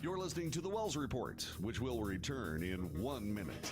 You're listening to The Wells Report, which will return in 1 minute.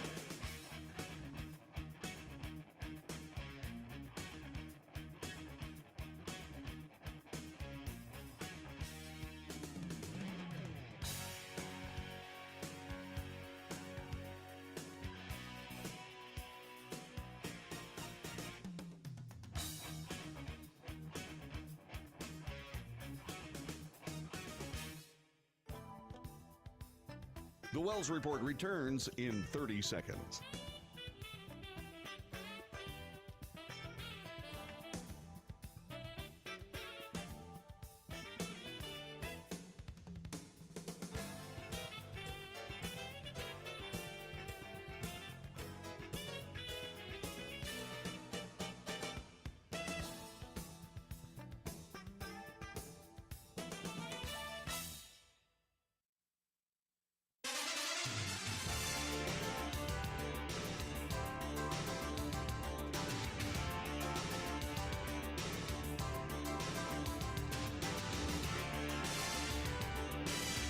The Wells Report returns in 30 seconds.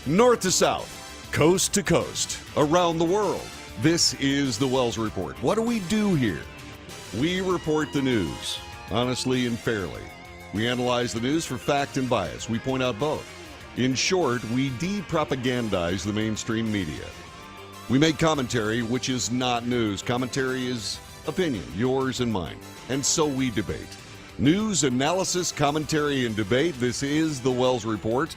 North to south, coast to coast, around the world. This is the Wells Report. What do we do here? We report the news, honestly and fairly. We analyze the news for fact and bias. We point out both. In short, we de-propagandize the mainstream media. We make commentary, which is not news. Commentary is opinion, yours and mine. And so we debate. News, analysis, commentary, and debate. This is the Wells Report.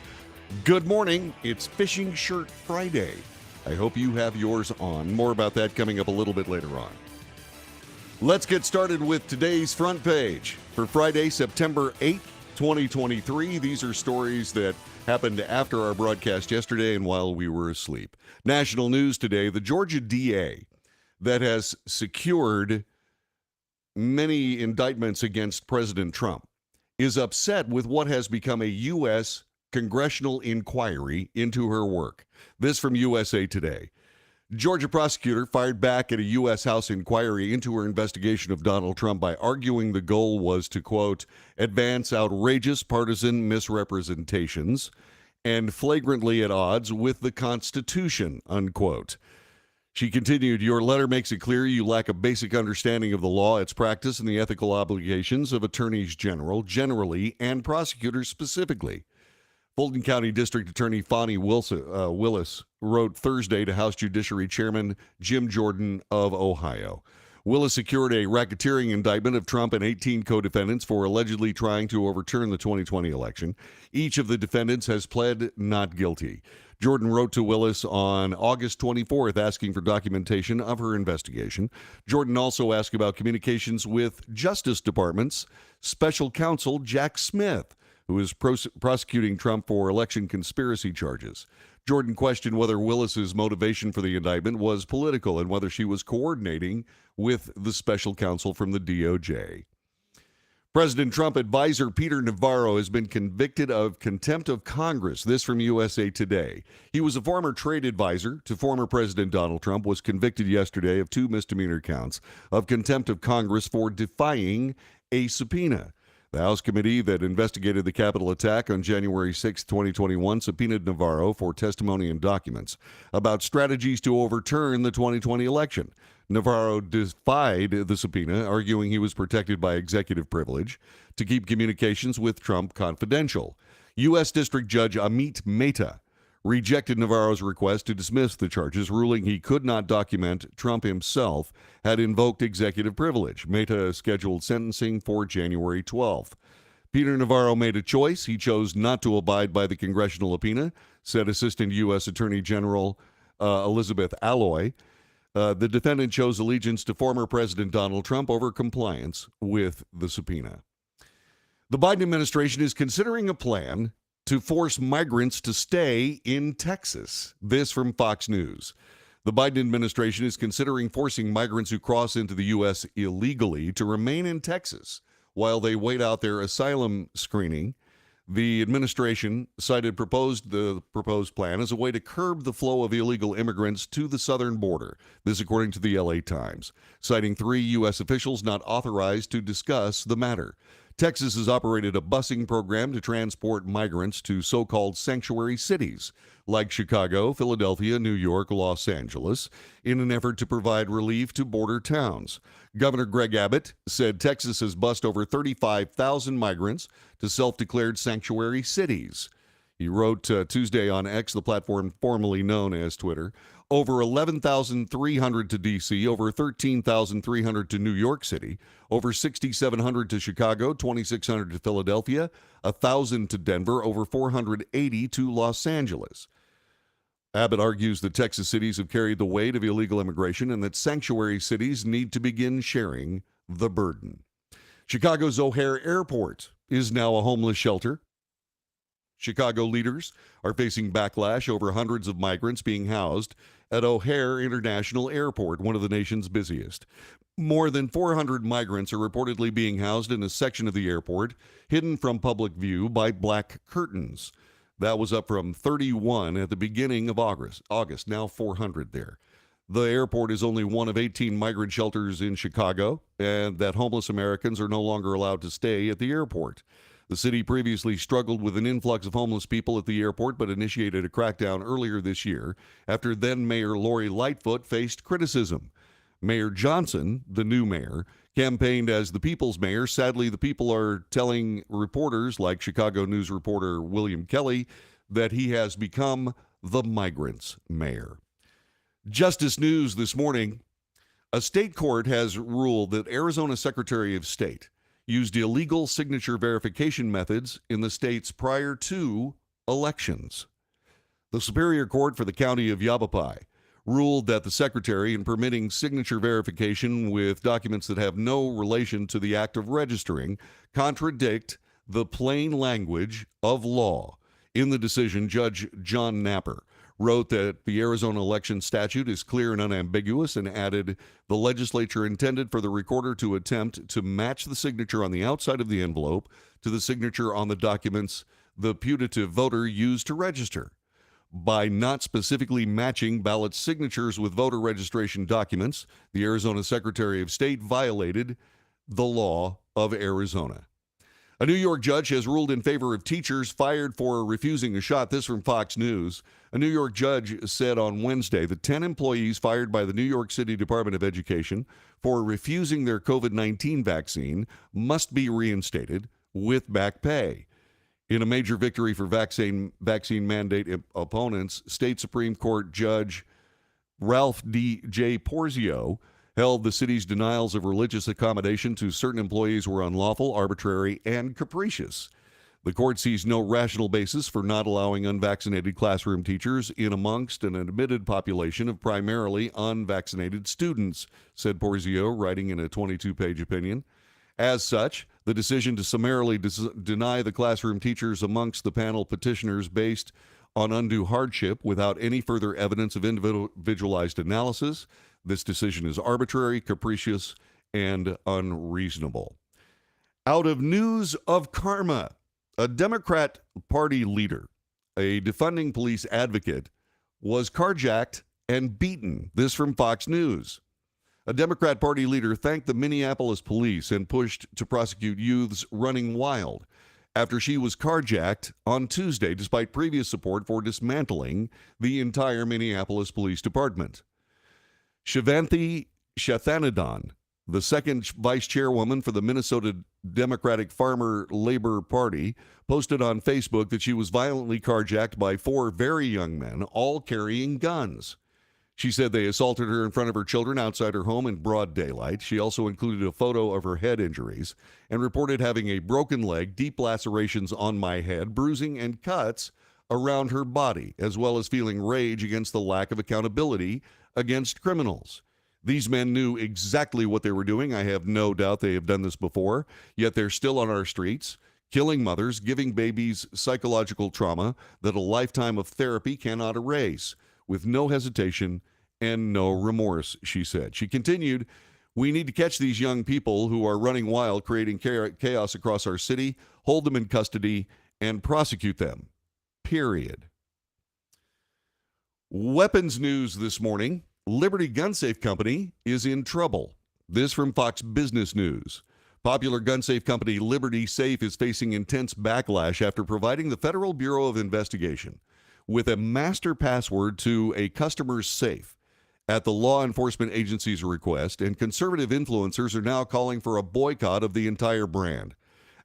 Good morning. It's Fishing Shirt Friday. I hope you have yours on. More about that coming up a little bit later on. Let's get started with today's front page. For Friday, September 8th, 2023, these are stories that happened after our broadcast yesterday and while we were asleep. National news today, the Georgia DA that has secured many indictments against President Trump is upset with what has become a U.S. congressional inquiry into her work. This from USA Today. Georgia prosecutor fired back at a U.S. House inquiry into her investigation of Donald Trump by arguing the goal was to, quote, advance outrageous partisan misrepresentations and flagrantly at odds with the Constitution, unquote. She continued, your letter makes it clear you lack a basic understanding of the law, its practice, and the ethical obligations of attorneys general generally and prosecutors specifically. Fulton County District Attorney Fani Willis wrote Thursday to House Judiciary Chairman Jim Jordan of Ohio. Willis secured a racketeering indictment of Trump and 18 co-defendants for allegedly trying to overturn the 2020 election. Each of the defendants has pled not guilty. Jordan wrote to Willis on August 24th asking for documentation of her investigation. Jordan also asked about communications with Justice Department's special counsel Jack Smith, who is prosecuting Trump for election conspiracy charges. Jordan questioned whether Willis's motivation for the indictment was political and whether she was coordinating with the special counsel from the DOJ. President Trump advisor Peter Navarro has been convicted of contempt of Congress. This from USA Today. He was a former trade advisor to former President Donald Trump, was convicted yesterday of 2 misdemeanor counts of contempt of Congress for defying a subpoena. The House committee that investigated the Capitol attack on January 6, 2021, subpoenaed Navarro for testimony and documents about strategies to overturn the 2020 election. Navarro defied the subpoena, arguing he was protected by executive privilege to keep communications with Trump confidential. U.S. District Judge Amit Mehta rejected Navarro's request to dismiss the charges, ruling he could not document Trump himself had invoked executive privilege. Mehta scheduled sentencing for January 12th. Peter Navarro made a choice. He chose not to abide by the congressional subpoena, said Assistant U.S. Attorney General Elizabeth Alloy. The defendant chose allegiance to former President Donald Trump over compliance with the subpoena. The Biden administration is considering a plan to force migrants to stay in Texas. This from Fox News. The Biden administration is considering forcing migrants who cross into the U.S. illegally to remain in Texas while they wait out their asylum screening. The administration cited the proposed plan as a way to curb the flow of illegal immigrants to the southern border. This according to the LA Times, citing 3 U.S. officials not authorized to discuss the matter. Texas has operated a busing program to transport migrants to so-called sanctuary cities like Chicago, Philadelphia, New York, Los Angeles, in an effort to provide relief to border towns. Governor Greg Abbott said Texas has bused over 35,000 migrants to self-declared sanctuary cities. He wrote Tuesday on X, the platform formerly known as Twitter, over 11,300 to D.C., over 13,300 to New York City, over 6,700 to Chicago, 2,600 to Philadelphia, 1,000 to Denver, over 480 to Los Angeles. Abbott argues that Texas cities have carried the weight of illegal immigration and that sanctuary cities need to begin sharing the burden. Chicago's O'Hare Airport is now a homeless shelter. Chicago leaders are facing backlash over hundreds of migrants being housed at O'Hare International Airport, one of the nation's busiest. More than 400 migrants are reportedly being housed in a section of the airport hidden from public view by black curtains. That was up from 31 at the beginning of August, now 400 there. The airport is only one of 18 migrant shelters in Chicago, and that homeless Americans are no longer allowed to stay at the airport. The city previously struggled with an influx of homeless people at the airport, but initiated a crackdown earlier this year after then-Mayor Lori Lightfoot faced criticism. Mayor Johnson, the new mayor, campaigned as the people's mayor. Sadly, the people are telling reporters like Chicago News reporter William Kelly that he has become the migrants' mayor. Justice News this morning. A state court has ruled that Arizona Secretary of State used illegal signature verification methods in the states prior to elections. The Superior Court for the County of Yavapai ruled that the secretary, in permitting signature verification with documents that have no relation to the act of registering, contradict the plain language of law. In the decision, Judge John Napper wrote that the Arizona election statute is clear and unambiguous, and added the legislature intended for the recorder to attempt to match the signature on the outside of the envelope to the signature on the documents the putative voter used to register. By not specifically matching ballot signatures with voter registration documents, the Arizona Secretary of State violated the law of Arizona. A New York judge has ruled in favor of teachers fired for refusing a shot. This from Fox News. A New York judge said on Wednesday that 10 employees fired by the New York City Department of Education for refusing their COVID-19 vaccine must be reinstated with back pay. In a major victory for vaccine mandate opponents, State Supreme Court Judge Ralph D.J. Porzio held the city's denials of religious accommodation to certain employees were unlawful, arbitrary, and capricious. The court sees no rational basis for not allowing unvaccinated classroom teachers in amongst an admitted population of primarily unvaccinated students, said Porzio, writing in a 22-page opinion. As such, the decision to summarily deny the classroom teachers amongst the panel petitioners based on undue hardship without any further evidence of individualized analysis. This decision is arbitrary, capricious, and unreasonable. Out of news of karma, a Democrat Party leader, a defunding police advocate, was carjacked and beaten. This from Fox News. A Democrat Party leader thanked the Minneapolis police and pushed to prosecute youths running wild after she was carjacked on Tuesday, despite previous support for dismantling the entire Minneapolis Police Department. Shivanthi Shathanandon, the second vice chairwoman for the Minnesota Democratic Farmer Labor Party, posted on Facebook that she was violently carjacked by 4 very young men, all carrying guns. She said they assaulted her in front of her children outside her home in broad daylight. She also included a photo of her head injuries and reported having a broken leg, deep lacerations on my head, bruising and cuts around her body, as well as feeling rage against the lack of accountability against criminals. These men knew exactly what they were doing. I have no doubt they have done this before, yet they're still on our streets, killing mothers, giving babies psychological trauma that a lifetime of therapy cannot erase, with no hesitation and no remorse, she said. She continued, "We need to catch these young people who are running wild, creating chaos across our city, hold them in custody, and prosecute them. Period." Weapons news this morning. Liberty Gun Safe Company is in trouble. This from Fox Business News. Popular gun safe company Liberty Safe is facing intense backlash after providing the Federal Bureau of Investigation with a master password to a customer's safe at the law enforcement agency's request, and conservative influencers are now calling for a boycott of the entire brand.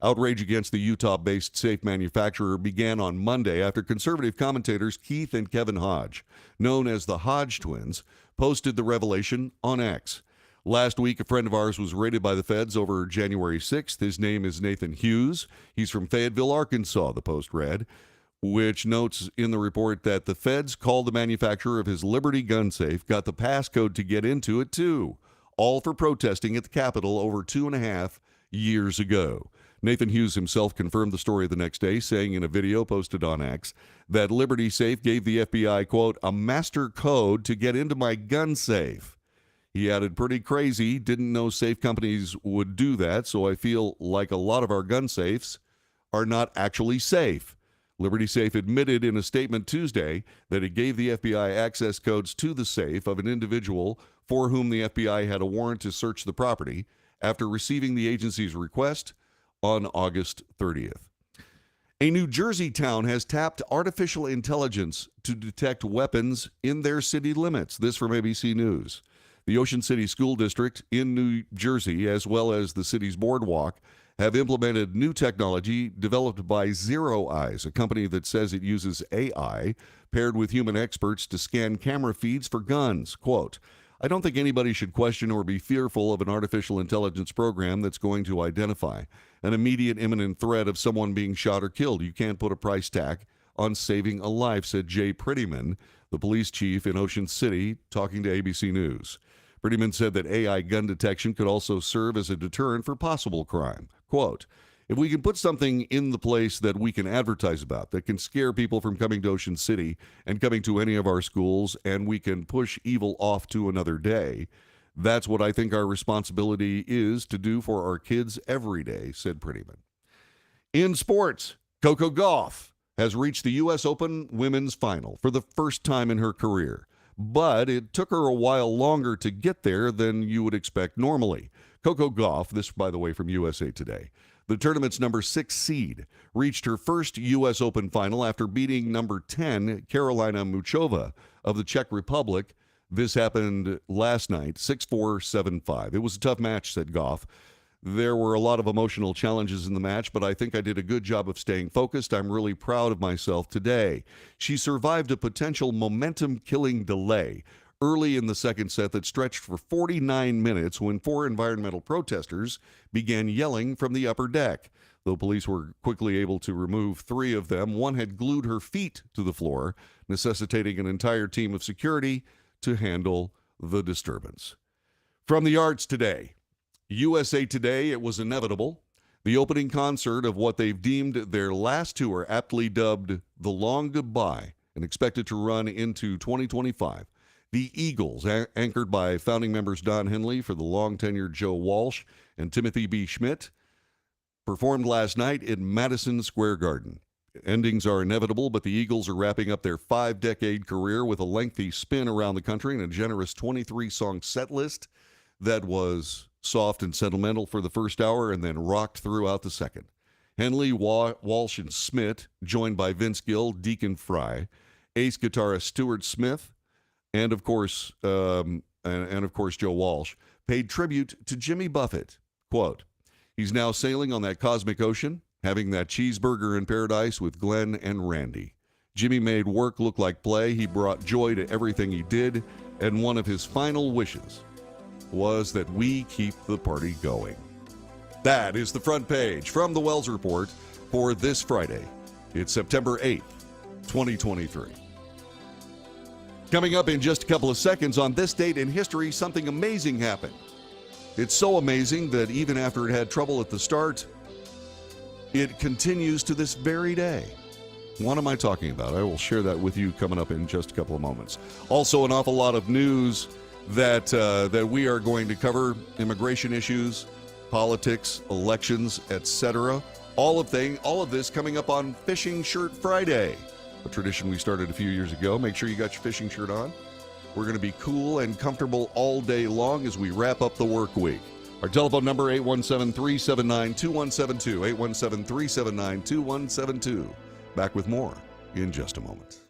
Outrage against the Utah-based safe manufacturer began on Monday after conservative commentators Keith and Kevin Hodge, known as the Hodge twins, posted the revelation on X. Last week, a friend of ours was raided by the feds over January 6th. His name is Nathan Hughes. He's from Fayetteville, Arkansas, the Post read, which notes in the report that the feds called the manufacturer of his Liberty gun safe, got the passcode to get into it too, all for protesting at the Capitol over 2.5 years ago. Nathan Hughes himself confirmed the story the next day, saying in a video posted on X that Liberty Safe gave the FBI, quote, a master code to get into my gun safe. He added, pretty crazy, didn't know safe companies would do that, so I feel like a lot of our gun safes are not actually safe. Liberty Safe admitted in a statement Tuesday that it gave the FBI access codes to the safe of an individual for whom the FBI had a warrant to search the property after receiving the agency's request on August 30th. A New Jersey town has tapped artificial intelligence to detect weapons in their city limits. This from ABC News. The Ocean City School District in New Jersey, as well as the city's boardwalk, have implemented new technology developed by Zero Eyes, a company that says it uses AI paired with human experts to scan camera feeds for guns. Quote, I don't think anybody should question or be fearful of an artificial intelligence program that's going to identify an immediate imminent threat of someone being shot or killed. You can't put a price tag on saving a life, said Jay Prettyman, the police chief in Ocean City, talking to ABC News. Prettyman said that AI gun detection could also serve as a deterrent for possible crime. Quote, if we can put something in the place that we can advertise about, that can scare people from coming to Ocean City and coming to any of our schools, and we can push evil off to another day, that's what I think our responsibility is to do for our kids every day, said Prettyman. In sports, Coco Gauff has reached the U.S. Open women's final for the first time in her career. But it took her a while longer to get there than you would expect normally. Coco Gauff, this, by the way, from USA Today, the tournament's number 6 seed, reached her first U.S. Open final after beating number 10, Karolina Muchova of the Czech Republic. This happened last night, 6-4, 7-5. It was a tough match, said Gauff. There were a lot of emotional challenges in the match, but I think I did a good job of staying focused. I'm really proud of myself today. She survived a potential momentum-killing delay early in the second set that stretched for 49 minutes when 4 environmental protesters began yelling from the upper deck. Though police were quickly able to remove 3 of them, one had glued her feet to the floor, necessitating an entire team of security to handle the disturbance. From the arts today, USA Today, it was inevitable. The opening concert of what they've deemed their last tour, aptly dubbed The Long Goodbye, and expected to run into 2025. The Eagles, anchored by founding members Don Henley for the long-tenured Joe Walsh and Timothy B. Schmidt, performed last night in Madison Square Garden. Endings are inevitable, but the Eagles are wrapping up their 5-decade career with a lengthy spin around the country and a generous 23-song set list that was soft and sentimental for the first hour and then rocked throughout the second. Henley, Walsh, and Schmidt, joined by Vince Gill, Deacon Fry, ace guitarist Stuart Smith, and of course Joe Walsh, paid tribute to Jimmy Buffett. Quote, he's now sailing on that cosmic ocean, having that cheeseburger in paradise with Glenn and Randy. Jimmy made work look like play. He brought joy to everything he did, and one of his final wishes was that we keep the party going. That is the front page from the Wells Report for this Friday. It's September 8th, 2023. Coming up in just a couple of seconds, on this date in history, something amazing happened. It's so amazing that even after it had trouble at the start, it continues to this very day. What am I talking about? I will share that with you coming up in just a couple of moments. Also, an awful lot of news that we are going to cover: immigration issues, politics, elections, etc. All of this coming up on Fishing Shirt Friday, a tradition we started a few years ago. Make sure you got your fishing shirt on. We're going to be cool and comfortable all day long as we wrap up the work week. Our telephone number, 817-379-2172, 817-379-2172. Back with more in just a moment.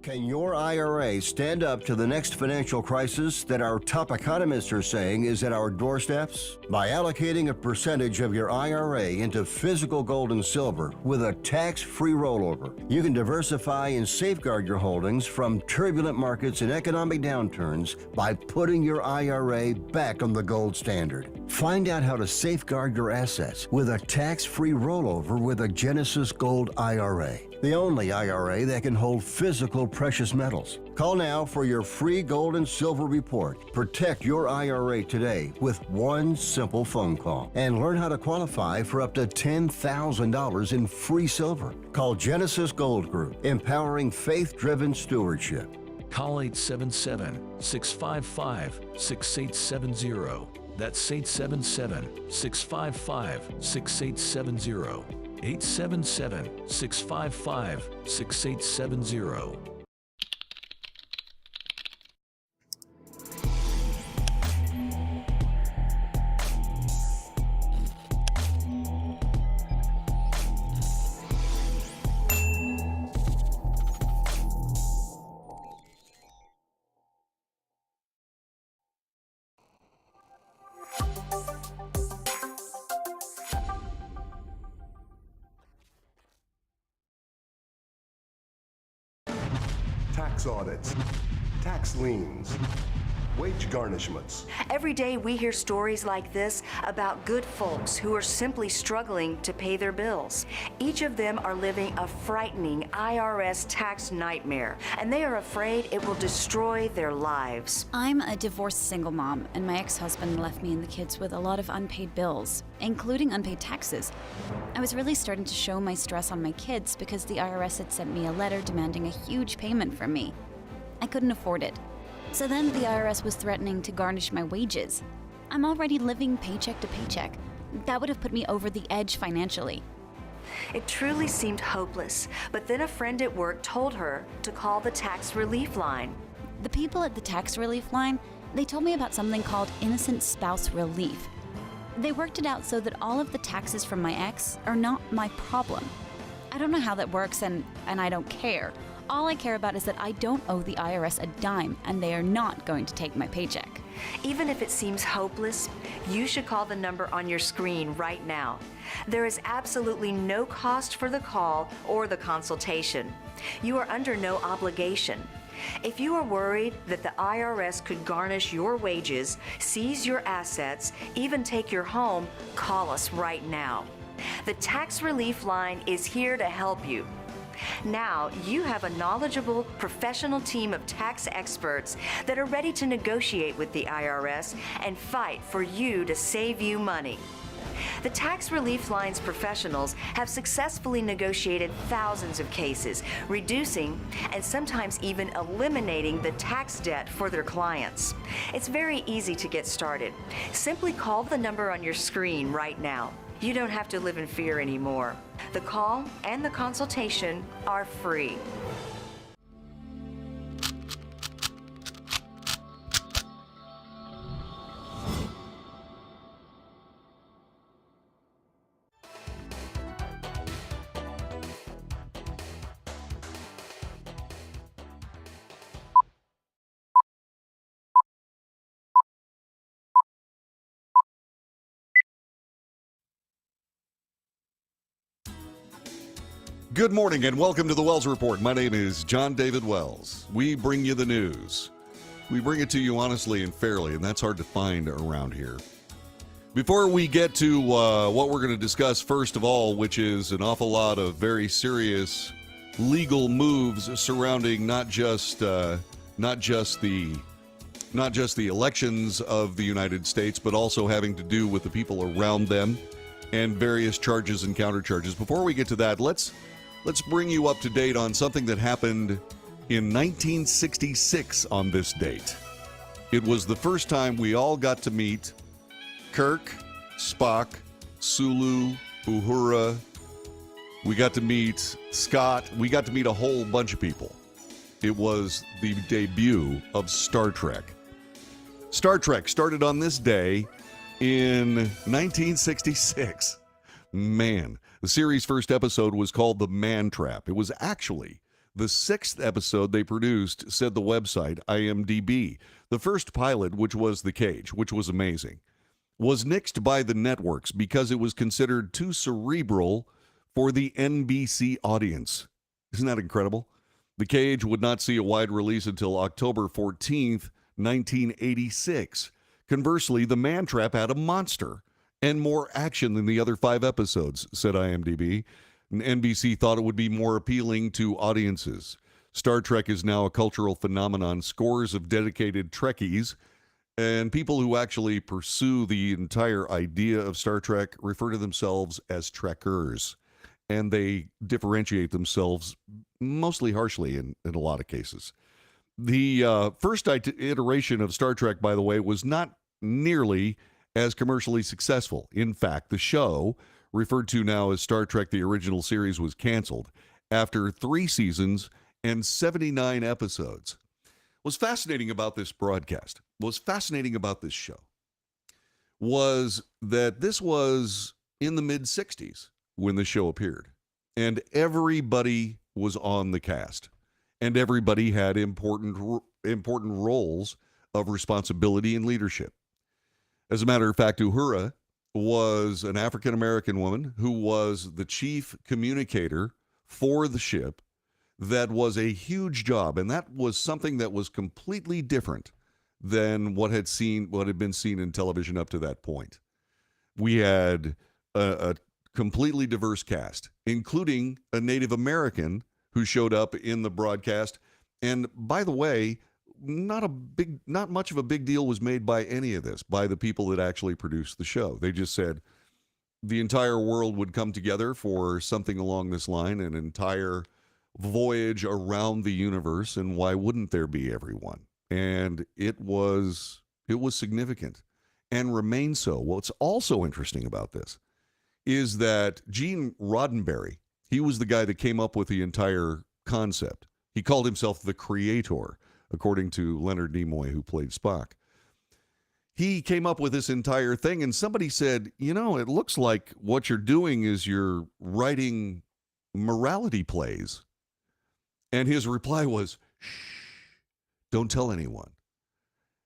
Can your IRA stand up to the next financial crisis that our top economists are saying is at our doorsteps? By allocating a percentage of your IRA into physical gold and silver with a tax-free rollover, you can diversify and safeguard your holdings from turbulent markets and economic downturns by putting your IRA back on the gold standard. Find out how to safeguard your assets with a tax-free rollover with a Genesis Gold IRA, the only IRA that can hold physical precious metals. Call now for your free gold and silver report. Protect your IRA today with one simple phone call and learn how to qualify for up to $10,000 in free silver. Call Genesis Gold Group, empowering faith-driven stewardship. Call 877-655-6870. That's 877-655-6870. 877-655-6870. Tax audits, tax liens, wage garnishments. Every day we hear stories like this about good folks who are simply struggling to pay their bills. Each of them are living a frightening IRS tax nightmare, and they are afraid it will destroy their lives. I'm a divorced single mom, and my ex-husband left me and the kids with a lot of unpaid bills, including unpaid taxes. I was really starting to show my stress on my kids because the IRS had sent me a letter demanding a huge payment from me. I couldn't afford it. So then the IRS was threatening to garnish my wages. I'm already living paycheck to paycheck. That would have put me over the edge financially. It truly seemed hopeless, but then a friend at work told her to call the tax relief line. The people at the tax relief line, they told me about something called innocent spouse relief. They worked it out so that all of the taxes from my ex are not my problem. I don't know how that works, and I don't care. All I care about is that I don't owe the IRS a dime, and they are not going to take my paycheck. Even if it seems hopeless, you should call the number on your screen right now. There is absolutely no cost for the call or the consultation. You are under no obligation. If you are worried that the IRS could garnish your wages, seize your assets, even take your home, call us right now. The Tax Relief Line is here to help you. Now, you have a knowledgeable, professional team of tax experts that are ready to negotiate with the IRS and fight for you to save you money. The Tax Relief Line's professionals have successfully negotiated thousands of cases, reducing and sometimes even eliminating the tax debt for their clients. It's very easy to get started. Simply call the number on your screen right now. You don't have to live in fear anymore. The call and the consultation are free. Good morning and welcome to the Wells Report. My name is John David Wells. We bring you the news. We bring it to you honestly and fairly, and that's hard to find around here. Before we get to what we're going to discuss first of all, which is an awful lot of very serious legal moves surrounding not just the elections of the United States, but also having to do with the people around them and various charges and countercharges. Before we get to that, let's bring you up to date on something that happened in 1966 on this date. It was the first time we all got to meet Kirk, Spock, Sulu, Uhura, We got to meet Scott. We got to meet a whole bunch of people. It was the debut of Star Trek. Star Trek started on this day in 1966. Man, the series' first episode was called The Man Trap. It was actually the 6th episode they produced, said the website IMDb. The first pilot, which was The Cage, which was amazing, was nixed by the networks because it was considered too cerebral for the NBC audience. Isn't that incredible? The Cage would not see a wide release until October 14th, 1986. Conversely, The Man Trap had a monster and more action than the other 5 episodes, said IMDb. And NBC thought it would be more appealing to audiences. Star Trek is now a cultural phenomenon. Scores of dedicated Trekkies and people who actually pursue the entire idea of Star Trek refer to themselves as Trekkers. And they differentiate themselves mostly harshly in a lot of cases. The first iteration of Star Trek, by the way, was not nearly as commercially successful. In fact, the show, referred to now as Star Trek the Original Series, was canceled after 3 seasons and 79 episodes. What's fascinating about this broadcast, what's fascinating about this show, was that this was in the mid-60s when the show appeared. And everybody was on the cast. And everybody had important roles of responsibility and leadership. As a matter of fact, Uhura was an African-American woman who was the chief communicator for the ship. That was a huge job, and that was something that was completely different than what had been seen in television up to that point. We had a completely diverse cast, including a Native American who showed up in the broadcast. And by the way, not much of a big deal was made by any of this by the people that actually produced the show. They just said the entire world would come together for something along this line, an entire voyage around the universe, and why wouldn't there be everyone? And it was significant and remains so. What's also interesting about this is that Gene Roddenberry, he was the guy that came up with the entire concept. He called himself the creator, according to Leonard Nimoy, who played Spock. He came up with this entire thing, and somebody said, it looks like what you're doing is you're writing morality plays. And his reply was, shh, don't tell anyone.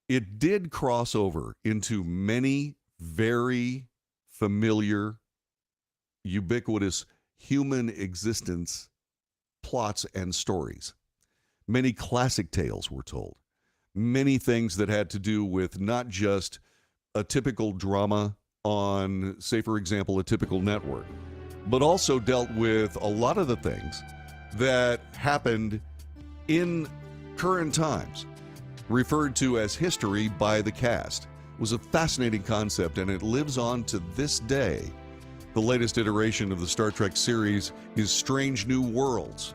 It did cross over into many very familiar, ubiquitous human existence plots and stories. Many classic tales were told. Many things that had to do with not just a typical drama on, say, for example, a typical network, but also dealt with a lot of the things that happened in current times, referred to as history by the cast. It was a fascinating concept, and it lives on to this day. The latest iteration of the Star Trek series is Strange New Worlds,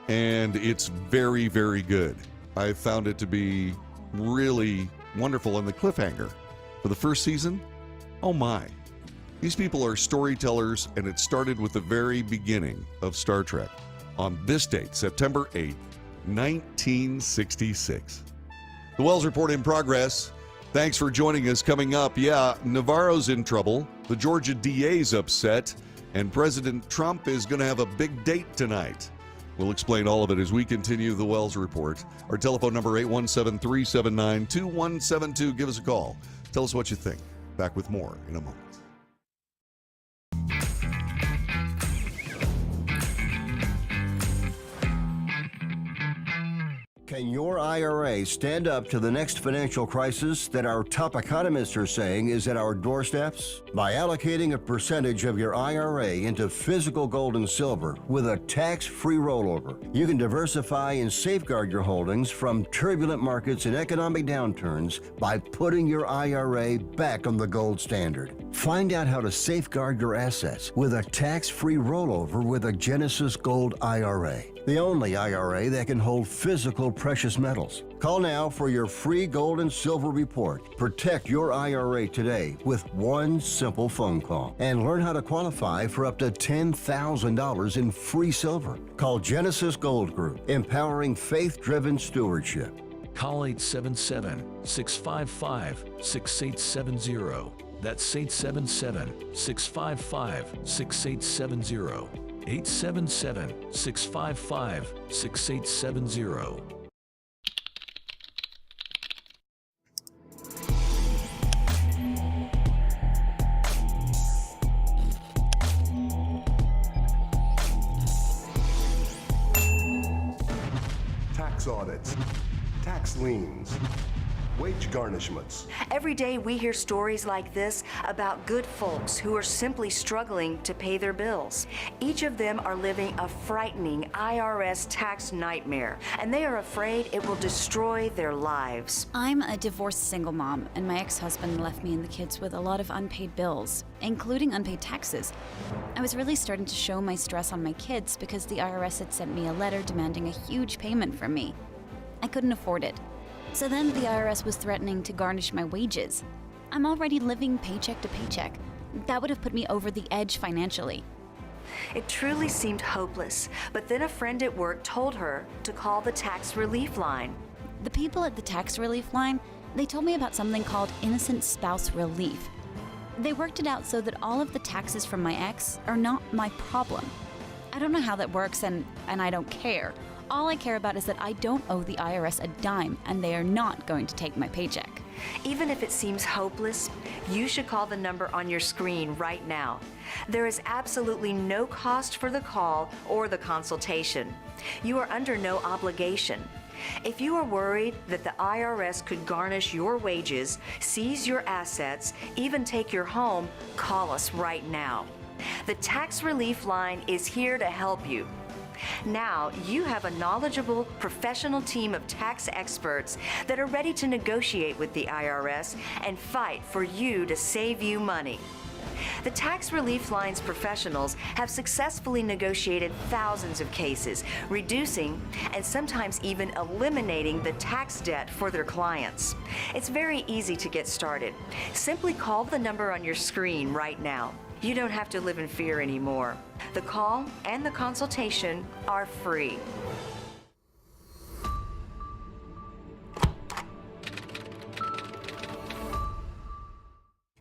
and it's very, very good. I found it to be really wonderful. And the cliffhanger for the first season, oh my. These people are storytellers, and it started with the very beginning of Star Trek on this date, September 8, 1966. The Wells Report in progress. Thanks for joining us. Coming up, Navarro's in trouble, the Georgia DA's upset, and President Trump is going to have a big date tonight. We'll explain all of it as we continue the Wells Report. Our telephone number, 817-379-2172. Give us a call. Tell us what you think. Back with more in a moment. Can your IRA stand up to the next financial crisis that our top economists are saying is at our doorsteps? By allocating a percentage of your IRA into physical gold and silver with a tax-free rollover, you can diversify and safeguard your holdings from turbulent markets and economic downturns by putting your IRA back on the gold standard. Find out how to safeguard your assets with a tax-free rollover with a Genesis Gold IRA, the only IRA that can hold physical precious metals. Call now for your free gold and silver report. Protect your IRA today with one simple phone call and learn how to qualify for up to $10,000 in free silver. Call Genesis Gold Group, empowering faith-driven stewardship. Call 877-655-6870. That's 877-655-6870. 877-655-6870. Tax audits, tax liens, wage garnishments. Every day we hear stories like this about good folks who are simply struggling to pay their bills. Each of them are living a frightening IRS tax nightmare, and they are afraid it will destroy their lives. I'm a divorced single mom, and my ex-husband left me and the kids with a lot of unpaid bills, including unpaid taxes. I was really starting to show my stress on my kids because the IRS had sent me a letter demanding a huge payment from me. I couldn't afford it. So then the IRS was threatening to garnish my wages. I'm already living paycheck to paycheck. That would have put me over the edge financially. It truly seemed hopeless, but then a friend at work told her to call the tax relief line. The people at the tax relief line, they told me about something called innocent spouse relief. They worked it out so that all of the taxes from my ex are not my problem. I don't know how that works, and I don't care. All I care about is that I don't owe the IRS a dime, and they are not going to take my paycheck. Even if it seems hopeless, you should call the number on your screen right now. There is absolutely no cost for the call or the consultation. You are under no obligation. If you are worried that the IRS could garnish your wages, seize your assets, even take your home, call us right now. The Tax Relief Line is here to help you. Now you have a knowledgeable, professional team of tax experts that are ready to negotiate with the IRS and fight for you to save you money. The Tax Relief Line's professionals have successfully negotiated thousands of cases, reducing and sometimes even eliminating the tax debt for their clients. It's very easy to get started. Simply call the number on your screen right now. You don't have to live in fear anymore. The call and the consultation are free.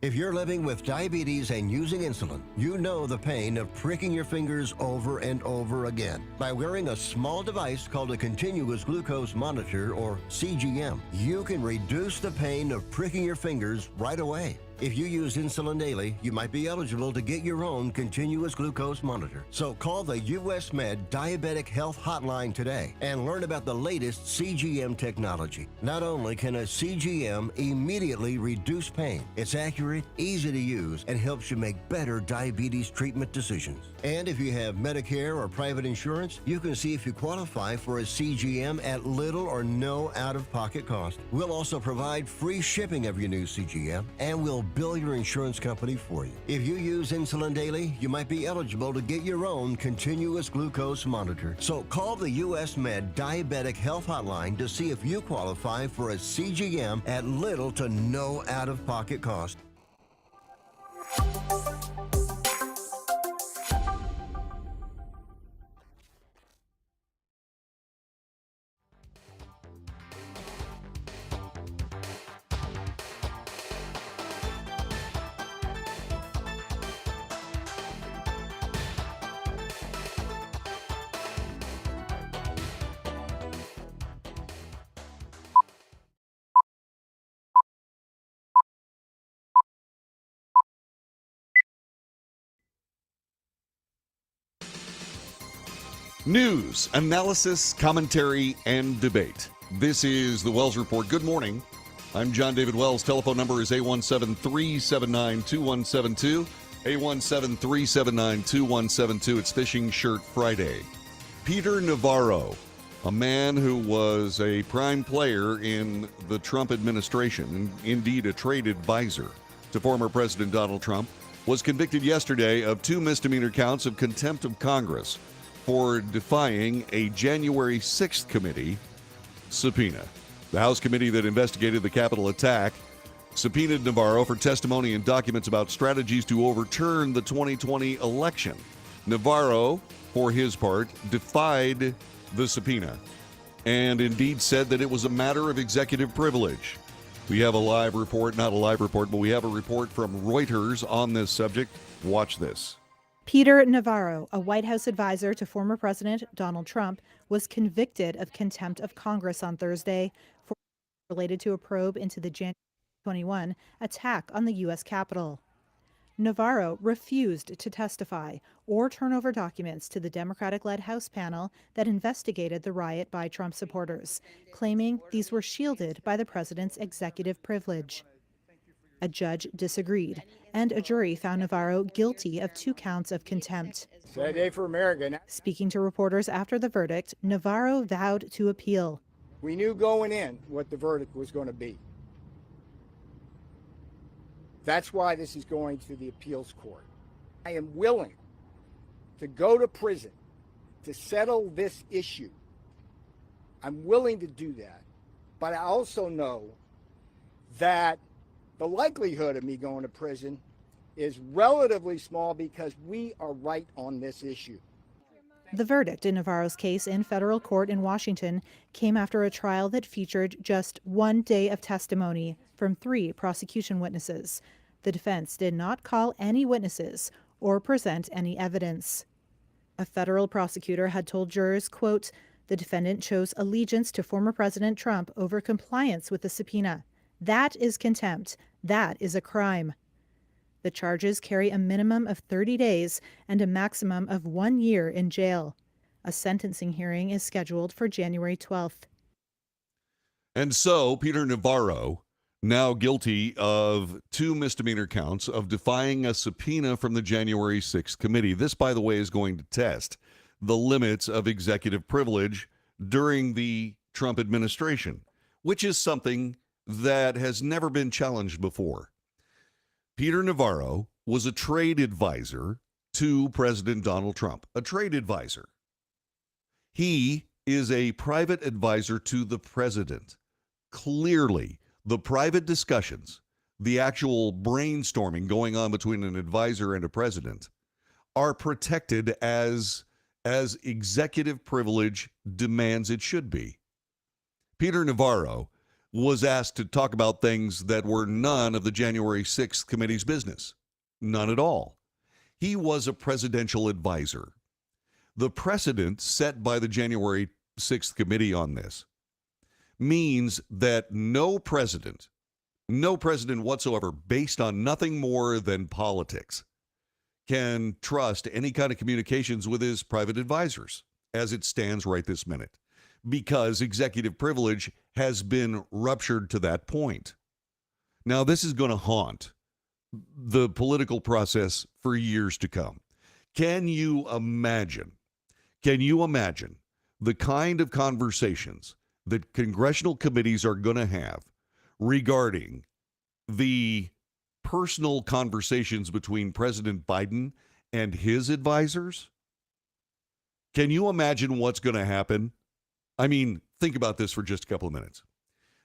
If you're living with diabetes and using insulin, you know the pain of pricking your fingers over and over again. By wearing a small device called a continuous glucose monitor, or CGM, you can reduce the pain of pricking your fingers right away. If you use insulin daily, you might be eligible to get your own continuous glucose monitor. So call the US Med Diabetic Health Hotline today and learn about the latest CGM technology. Not only can a CGM immediately reduce pain, it's accurate, easy to use, and helps you make better diabetes treatment decisions. And if you have Medicare or private insurance, you can see if you qualify for a CGM at little or no out-of-pocket cost. We'll also provide free shipping of your new CGM, and we'll bill your insurance company for you. If you use insulin daily, you might be eligible to get your own continuous glucose monitor. So call the US Med Diabetic Health Hotline to see if you qualify for a CGM at little to no out-of-pocket cost. News, analysis, commentary, and debate. This is the Wells Report. Good morning. I'm John David Wells. Telephone number is 817-379-2172. 817-379-2172. It's Fishing Shirt Friday. Peter Navarro, a man who was a prime player in the Trump administration, and indeed a trade advisor, to former President Donald Trump, was convicted yesterday of 2 misdemeanor counts of contempt of Congress for defying a January 6th committee subpoena. The House committee that investigated the Capitol attack subpoenaed Navarro for testimony and documents about strategies to overturn the 2020 election. Navarro, for his part, defied the subpoena and indeed said that it was a matter of executive privilege. We have a live report, not a live report, but we have a report from Reuters on this subject. Watch this. Peter Navarro, a White House advisor to former President Donald Trump, was convicted of contempt of Congress on Thursday for related to a probe into the January 2021 attack on the U.S. Capitol. Navarro refused to testify or turn over documents to the Democratic-led House panel that investigated the riot by Trump supporters, claiming these were shielded by the president's executive privilege. A judge disagreed, and a jury found Navarro guilty of 2 counts of contempt. Sad day for America. Speaking to reporters after the verdict, Navarro vowed to appeal. We knew going in what the verdict was going to be. That's why this is going to the appeals court. I am willing to go to prison to settle this issue. I'm willing to do that. But I also know that the likelihood of me going to prison is relatively small because we are right on this issue. The verdict in Navarro's case in federal court in Washington came after a trial that featured just 1 day of testimony from 3 prosecution witnesses. The defense did not call any witnesses or present any evidence. A federal prosecutor had told jurors, quote, "The defendant chose allegiance to former President Trump over compliance with the subpoena. That is contempt. That is a crime." The charges carry a minimum of 30 days and a maximum of 1 year in jail. A sentencing hearing is scheduled for January 12th. And so, Peter Navarro, now guilty of 2 misdemeanor counts of defying a subpoena from the January 6th committee. This, by the way, is going to test the limits of executive privilege during the Trump administration, which is something that has never been challenged before. Peter Navarro was a trade advisor to President Donald Trump, a trade advisor. He is a private advisor to the president. Clearly, the private discussions, the actual brainstorming going on between an advisor and a president are protected as executive privilege demands it should be. Peter Navarro was asked to talk about things that were none of the January 6th committee's business. None at all. He was a presidential advisor. The precedent set by the January 6th committee on this means that no president whatsoever, based on nothing more than politics, can trust any kind of communications with his private advisors as it stands right this minute, because executive privilege has been ruptured to that point. Now, this is going to haunt the political process for years to come. Can you imagine the kind of conversations that congressional committees are going to have regarding the personal conversations between President Biden and his advisors? Can you imagine what's going to happen? I mean, think about this for just a couple of minutes.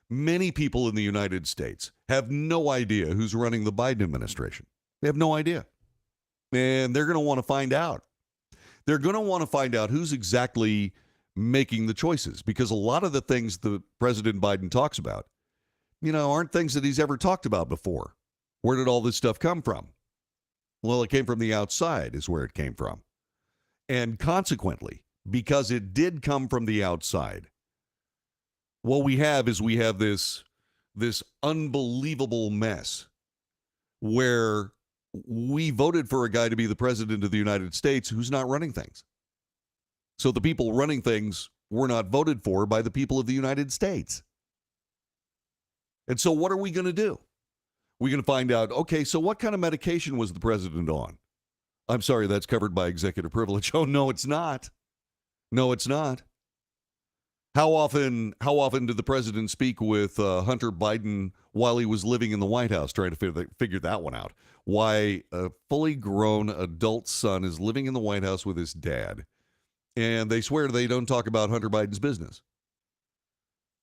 Many people in the United States have no idea who's running the Biden administration. They have no idea. And they're going to want to find out. They're going to want to find out who's exactly making the choices, because a lot of the things that President Biden talks about, aren't things that he's ever talked about before. Where did all this stuff come from? Well, it came from the outside is where it came from. And consequently, because it did come from the outside, what we have this unbelievable mess where we voted for a guy to be the president of the United States who's not running things. So the people running things were not voted for by the people of the United States. And so what are we going to do? We're going to find out, okay, so what kind of medication was the president on? I'm sorry, that's covered by executive privilege. Oh, no, it's not. No, it's not. How often did the president speak with Hunter Biden while he was living in the White House, trying to figure that one out? Why a fully grown adult son is living in the White House with his dad, and they swear they don't talk about Hunter Biden's business.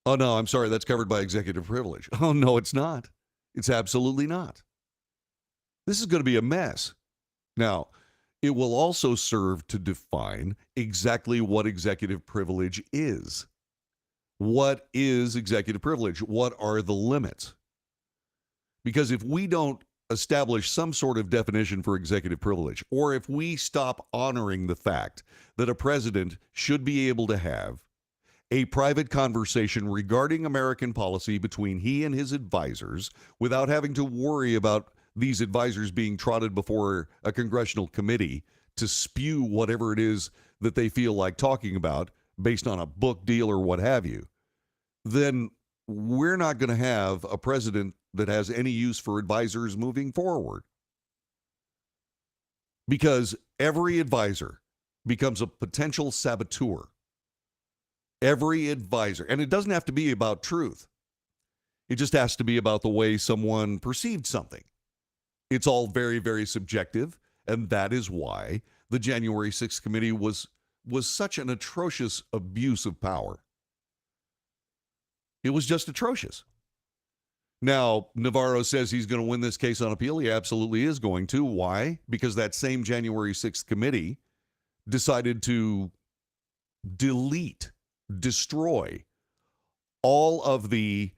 Oh, no, I'm sorry, that's covered by executive privilege. Oh, no, it's not. It's absolutely not. This is going to be a mess. Now, it will also serve to define exactly what executive privilege is. What is executive privilege? What are the limits? Because if we don't establish some sort of definition for executive privilege, or if we stop honoring the fact that a president should be able to have a private conversation regarding American policy between he and his advisors without having to worry about these advisors being trotted before a congressional committee to spew whatever it is that they feel like talking about based on a book deal or what have you, then we're not going to have a president that has any use for advisors moving forward. Because every advisor becomes a potential saboteur. Every advisor. And it doesn't have to be about truth. It just has to be about the way someone perceived something. It's all very, very subjective. And that is why the January 6th committee was such an atrocious abuse of power. It was just atrocious. Now, Navarro says he's going to win this case on appeal. He absolutely is going to. Why? Because that same January 6th committee decided to delete, destroy all of the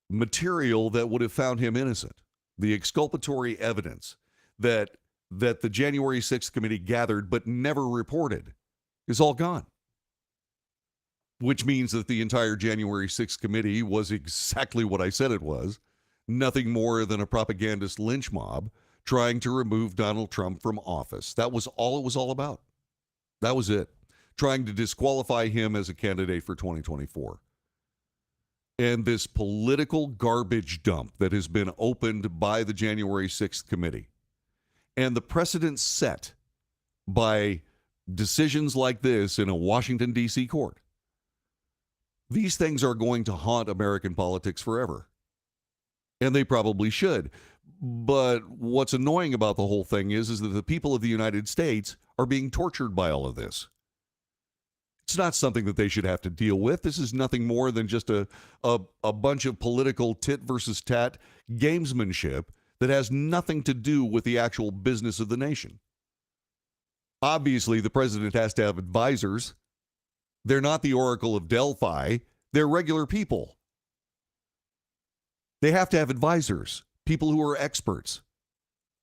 material that would have found him innocent, the exculpatory evidence that the January 6th committee gathered but never reported is all gone. Which means that the entire January 6th committee was exactly what I said it was, nothing more than a propagandist lynch mob trying to remove Donald Trump from office. That was all it was all about. That was it. Trying to disqualify him as a candidate for 2024. And this political garbage dump that has been opened by the January 6th committee and the precedent set by decisions like this in a Washington, D.C. court. These things are going to haunt American politics forever. And they probably should. But what's annoying about the whole thing is that the people of the United States are being tortured by all of this. It's not something that they should have to deal with. This is nothing more than just a bunch of political tit versus tat gamesmanship that has nothing to do with the actual business of the nation. Obviously, the president has to have advisors. They're not the Oracle of Delphi. They're regular people. They have to have advisors, people who are experts.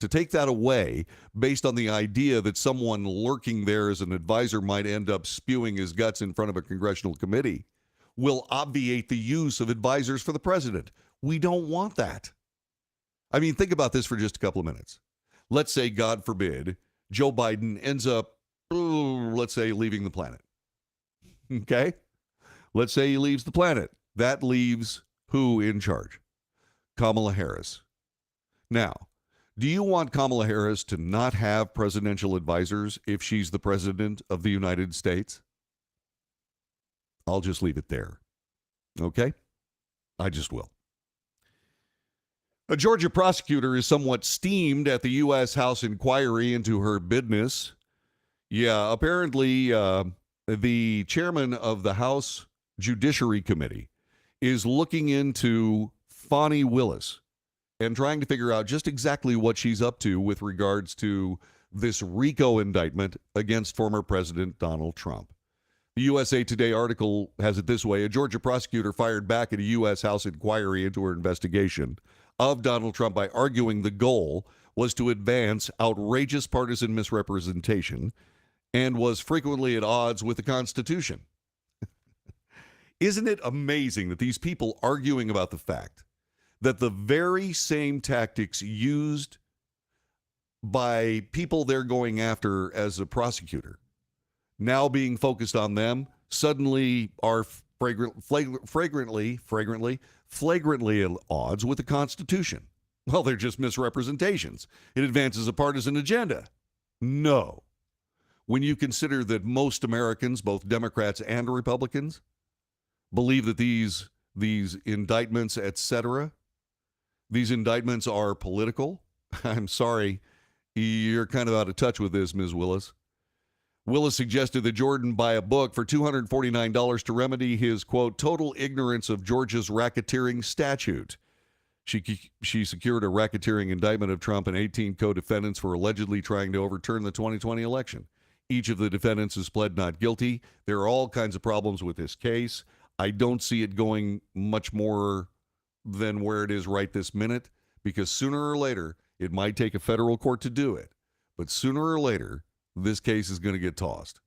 To take that away based on the idea that someone lurking there as an advisor might end up spewing his guts in front of a congressional committee will obviate the use of advisors for the president. We don't want that. I mean, think about this for just a couple of minutes. Let's say, God forbid, Joe Biden ends up, let's say, leaving the planet. Okay? Let's say he leaves the planet. That leaves who in charge? Kamala Harris. Now, do you want Kamala Harris to not have presidential advisors if she's the president of the United States? I'll just leave it there. Okay? I just will. A Georgia prosecutor is somewhat steamed at the U.S. House inquiry into her business. Yeah, apparently the chairman of the House Judiciary Committee is looking into Fani Willis and trying to figure out just exactly what she's up to with regards to this RICO indictment against former President Donald Trump. The USA Today article has it this way: a Georgia prosecutor fired back at a U.S. House inquiry into her investigation of Donald Trump by arguing the goal was to advance outrageous partisan misrepresentation and was frequently at odds with the Constitution. Isn't it amazing that these people arguing about the fact that the very same tactics used by people they're going after as a prosecutor, now being focused on them, suddenly are flagrantly at odds with the Constitution? Well, they're just misrepresentations. It advances a partisan agenda. No. when you consider that most Americans, both Democrats and Republicans, believe that these indictments, etc., these indictments are political. I'm sorry, you're kind of out of touch with this, Ms. Willis. Willis suggested that Jordan buy a book for $249 to remedy his, quote, total ignorance of Georgia's racketeering statute. She secured a racketeering indictment of Trump and 18 co-defendants for allegedly trying to overturn the 2020 election. Each of the defendants has pled not guilty. There are all kinds of problems with this case. I don't see it going much more than where it is right this minute, because sooner or later, it might take a federal court to do it. But sooner or later, this case is going to get tossed.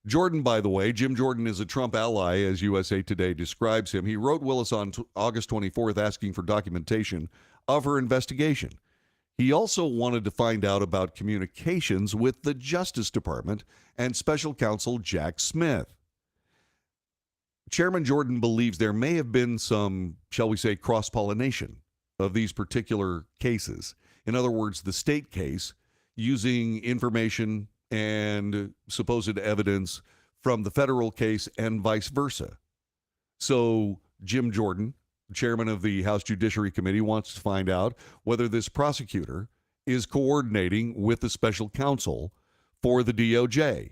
Jordan, by the way, Jim Jordan is a Trump ally, as USA Today describes him. He wrote Willis on August 24th asking for documentation of her investigation. He also wanted to find out about communications with the Justice Department and Special Counsel Jack Smith. Chairman Jordan believes there may have been some, shall we say, cross-pollination of these particular cases. In other words, the state case using information and supposed evidence from the federal case and vice versa. So Jim Jordan, chairman of the House Judiciary Committee, wants to find out whether this prosecutor is coordinating with the special counsel for the DOJ.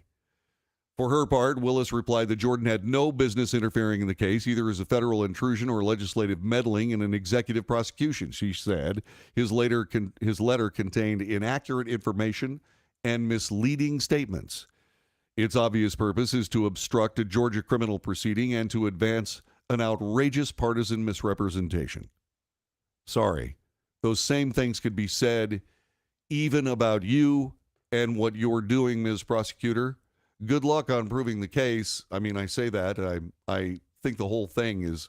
For her part, Willis replied that Jordan had no business interfering in the case, either as a federal intrusion or legislative meddling in an executive prosecution. She said his letter contained inaccurate information and misleading statements. Its obvious purpose is to obstruct a Georgia criminal proceeding and to advance an outrageous partisan misrepresentation. Sorry, those same things could be said even about you and what you're doing, Ms. Prosecutor. Good luck on proving the case. I mean, I say that. I think the whole thing is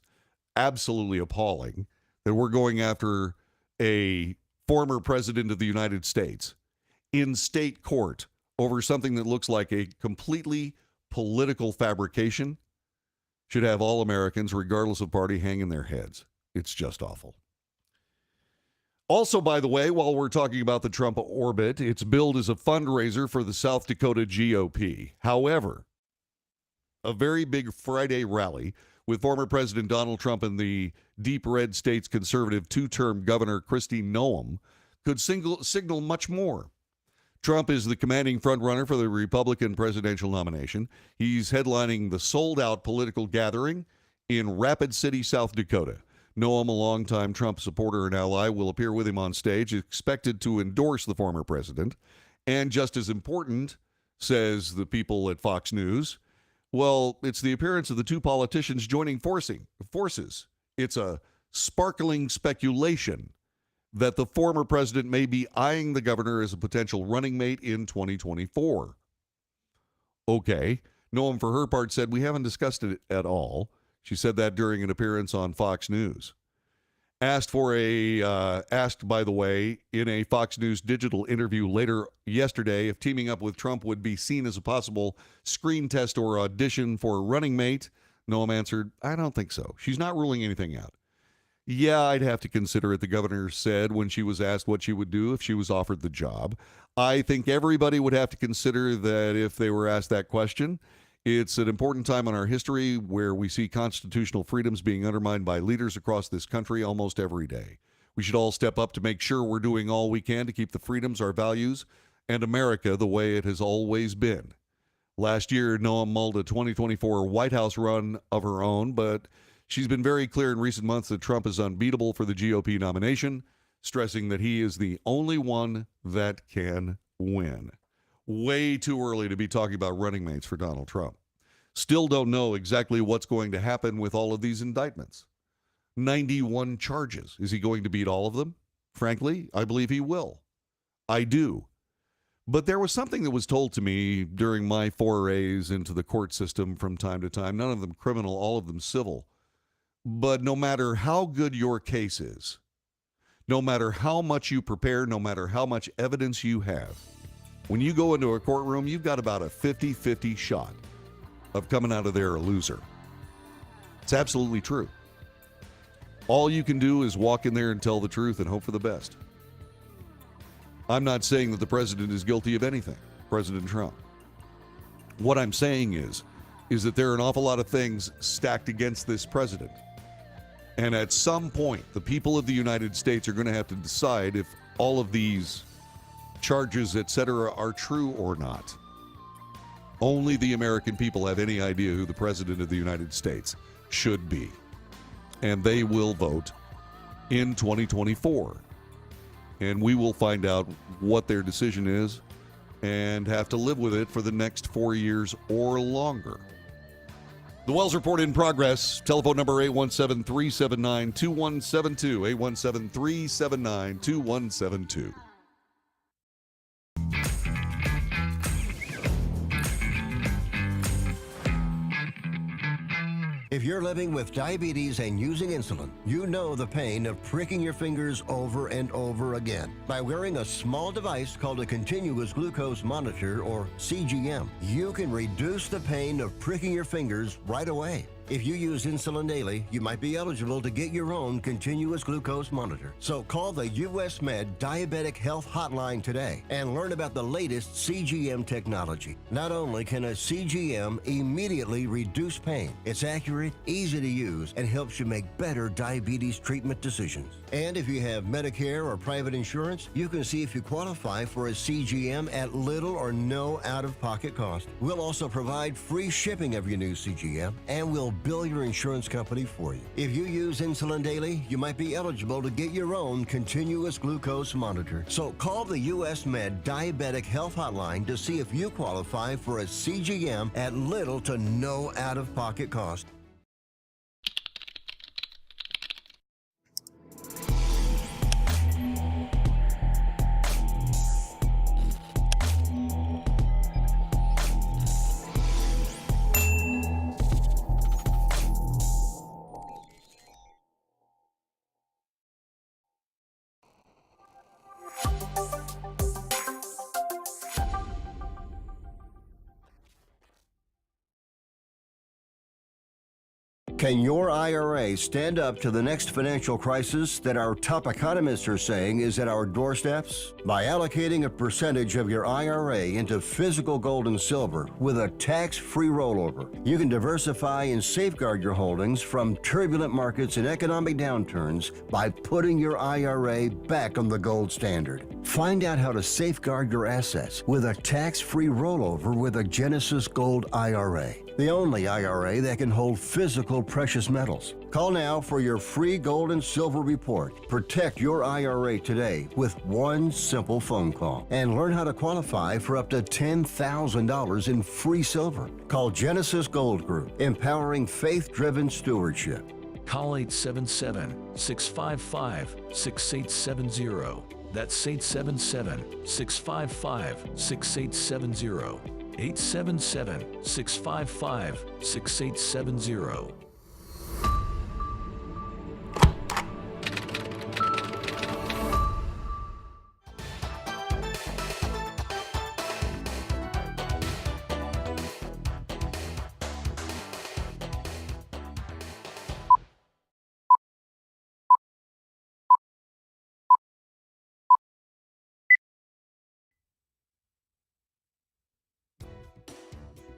absolutely appalling that we're going after a former president of the United States in state court over something that looks like a completely political fabrication. Should have all Americans, regardless of party, hanging their heads. It's just awful. Also, by the way, while we're talking about the Trump orbit, it's billed as a fundraiser for the South Dakota GOP. However, a very big Friday rally with former President Donald Trump and the deep red state's conservative two-term governor Kristi Noem could signal much more. Trump is the commanding frontrunner for the Republican presidential nomination. He's headlining the sold-out political gathering in Rapid City, South Dakota. Noem, a longtime Trump supporter and ally, will appear with him on stage, expected to endorse the former president. And just as important, says the people at Fox News, well, it's the appearance of the two politicians joining forces. It's a sparkling speculation that the former president may be eyeing the governor as a potential running mate in 2024. Okay. Noem, for her part, said, we haven't discussed it at all. She said that during an appearance on Fox News. Asked, by the way, in a Fox News digital interview later yesterday if teaming up with Trump would be seen as a possible screen test or audition for a running mate, Noem answered, I don't think so. She's not ruling anything out. Yeah, I'd have to consider it, the governor said when she was asked what she would do if she was offered the job. I think everybody would have to consider that if they were asked that question. It's an important time in our history where we see constitutional freedoms being undermined by leaders across this country almost every day. We should all step up to make sure we're doing all we can to keep the freedoms, our values, and America the way it has always been. Last year, Noem mulled a 2024 White House run of her own, but she's been very clear in recent months that Trump is unbeatable for the GOP nomination, stressing that he is the only one that can win. Way too early to be talking about running mates for Donald Trump. Still don't know exactly what's going to happen with all of these indictments. 91 charges. Is he going to beat all of them? Frankly, I believe he will. I do. But there was something that was told to me during my forays into the court system from time to time, none of them criminal, all of them civil. But no matter how good your case is, no matter how much you prepare, no matter how much evidence you have, when you go into a courtroom, you've got about a 50-50 shot of coming out of there a loser. It's absolutely true. All you can do is walk in there and tell the truth and hope for the best. I'm not saying that the president is guilty of anything, President Trump. What I'm saying is that there are an awful lot of things stacked against this president. And at some point, the people of the United States are going to have to decide if all of these charges, etc., are true or not. Only the American people have any idea who the president of the United States should be. And they will vote in 2024. And we will find out what their decision is and have to live with it for the next 4 years or longer. The Wells Report in progress. Telephone number 817-379-2172. 817-379-2172. If you're living with diabetes and using insulin, you know the pain of pricking your fingers over and over again. By wearing a small device called a continuous glucose monitor, or CGM, you can reduce the pain of pricking your fingers right away. If you use insulin daily, you might be eligible to get your own continuous glucose monitor. So call the US Med Diabetic Health Hotline today and learn about the latest CGM technology. Not only can a CGM immediately reduce pain, it's accurate, easy to use, and helps you make better diabetes treatment decisions. And if you have Medicare or private insurance, you can see if you qualify for a CGM at little or no out-of-pocket cost. We'll also provide free shipping of your new CGM, and we'll bill your insurance company for you. If you use insulin daily, you might be eligible to get your own continuous glucose monitor. So call the US Med Diabetic Health Hotline to see if you qualify for a CGM at little to no out-of-pocket cost. Can your IRA stand up to the next financial crisis that our top economists are saying is at our doorsteps? By allocating a percentage of your IRA into physical gold and silver with a tax-free rollover, you can diversify and safeguard your holdings from turbulent markets and economic downturns by putting your IRA back on the gold standard. Find out how to safeguard your assets with a tax-free rollover with a Genesis Gold IRA, the only IRA that can hold physical precious metals. Call now for your free gold and silver report. Protect your IRA today with one simple phone call and learn how to qualify for up to $10,000 in free silver. Call Genesis Gold Group, empowering faith-driven stewardship. Call 877-655-6870. That's 877-655-6870. 877-655-6870.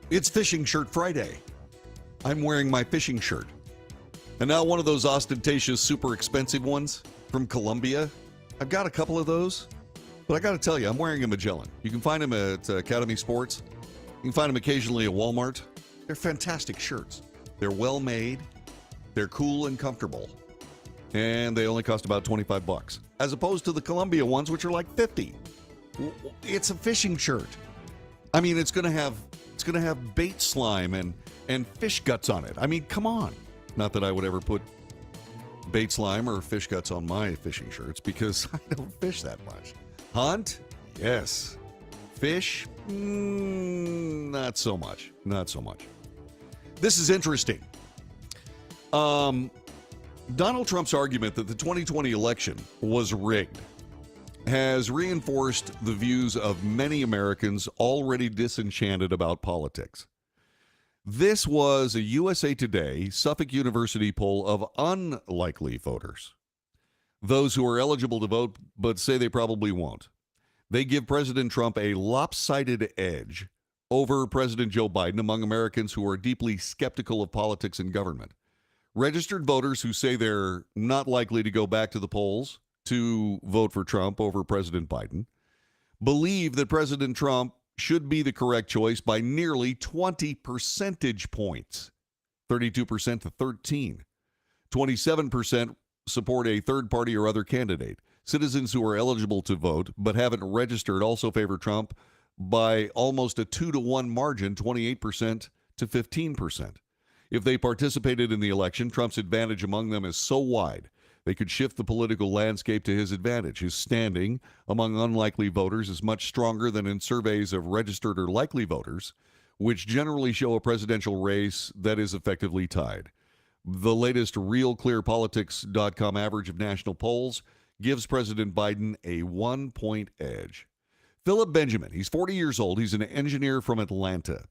It's Fishing Shirt Friday. I'm wearing my fishing shirt. And now one of those ostentatious, super expensive ones from Columbia. I've got a couple of those, but I got to tell you, I'm wearing a Magellan. You can find them at Academy Sports. You can find them occasionally at Walmart. They're fantastic shirts. They're well made. They're cool and comfortable. And they only cost about $25, as opposed to the Columbia ones, which are like $50. It's a fishing shirt. I mean, it's going to have bait slime and fish guts on it. I mean, come on. Not that I would ever put bait slime or fish guts on my fishing shirts because I don't fish that much. Hunt? Yes. Fish? Not so much. Not so much. This is interesting. Donald Trump's argument that the 2020 election was rigged has reinforced the views of many Americans already disenchanted about politics. This was a USA Today Suffolk University poll of unlikely voters, those who are eligible to vote but say they probably won't. They give President Trump a lopsided edge over President Joe Biden among Americans who are deeply skeptical of politics and government. Registered voters who say they're not likely to go back to the polls to vote for Trump over President Biden believe that President Trump should be the correct choice by nearly 20 percentage points, 32% to 13. 27% support a third party or other candidate. Citizens who are eligible to vote but haven't registered also favor Trump by almost a 2-to-1 margin, 28% to 15%. If they participated in the election, Trump's advantage among them is so wide, they could shift the political landscape to his advantage. His standing among unlikely voters is much stronger than in surveys of registered or likely voters, which generally show a presidential race that is effectively tied. The latest RealClearPolitics.com average of national polls gives President Biden a 1-point edge. Philip Benjamin, he's 40 years old. He's an engineer from Atlanta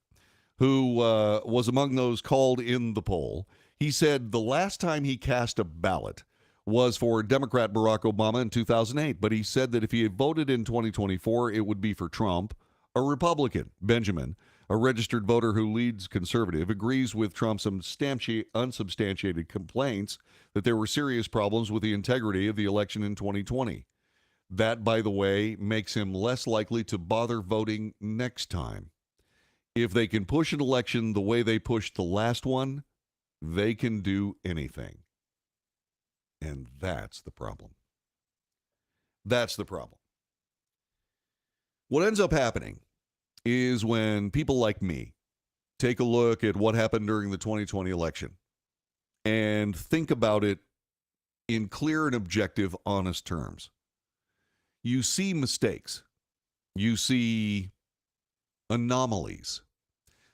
who was among those called in the poll. He said the last time he cast a ballot was for Democrat Barack Obama in 2008, but he said that if he had voted in 2024, it would be for Trump, a Republican. Benjamin, a registered voter who leads conservative, agrees with Trump's unsubstantiated complaints that there were serious problems with the integrity of the election in 2020. That, by the way, makes him less likely to bother voting next time. If they can push an election the way they pushed the last one, they can do anything. And that's the problem. That's the problem. What ends up happening is when people like me take a look at what happened during the 2020 election and think about it in clear and objective, honest terms. You see mistakes. You see anomalies.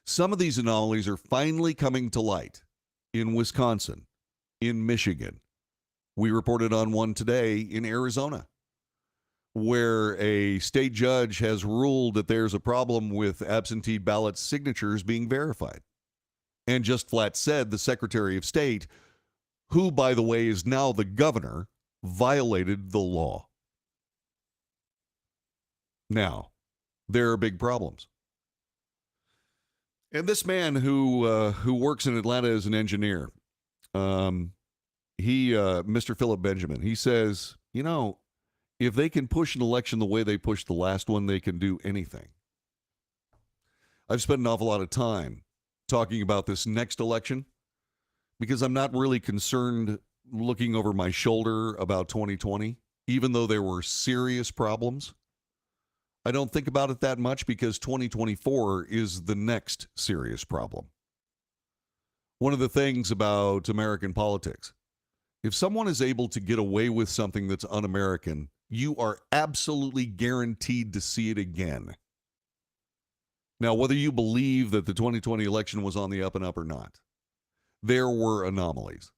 Some of these anomalies are finally coming to light in Wisconsin, in Michigan. We reported on one today in Arizona, where a state judge has ruled that there's a problem with absentee ballot signatures being verified. And just flat said the Secretary of State, who, by the way, is now the governor, violated the law. Now, there are big problems. And this man who works in Atlanta as an engineer, Mr. Philip Benjamin, he says, you know, if they can push an election the way they pushed the last one, they can do anything. I've spent an awful lot of time talking about this next election because I'm not really concerned looking over my shoulder about 2020, even though there were serious problems. I don't think about it that much because 2024 is the next serious problem. One of the things about American politics, if someone is able to get away with something that's un-American, you are absolutely guaranteed to see it again. Now, whether you believe that the 2020 election was on the up and up or not, there were anomalies.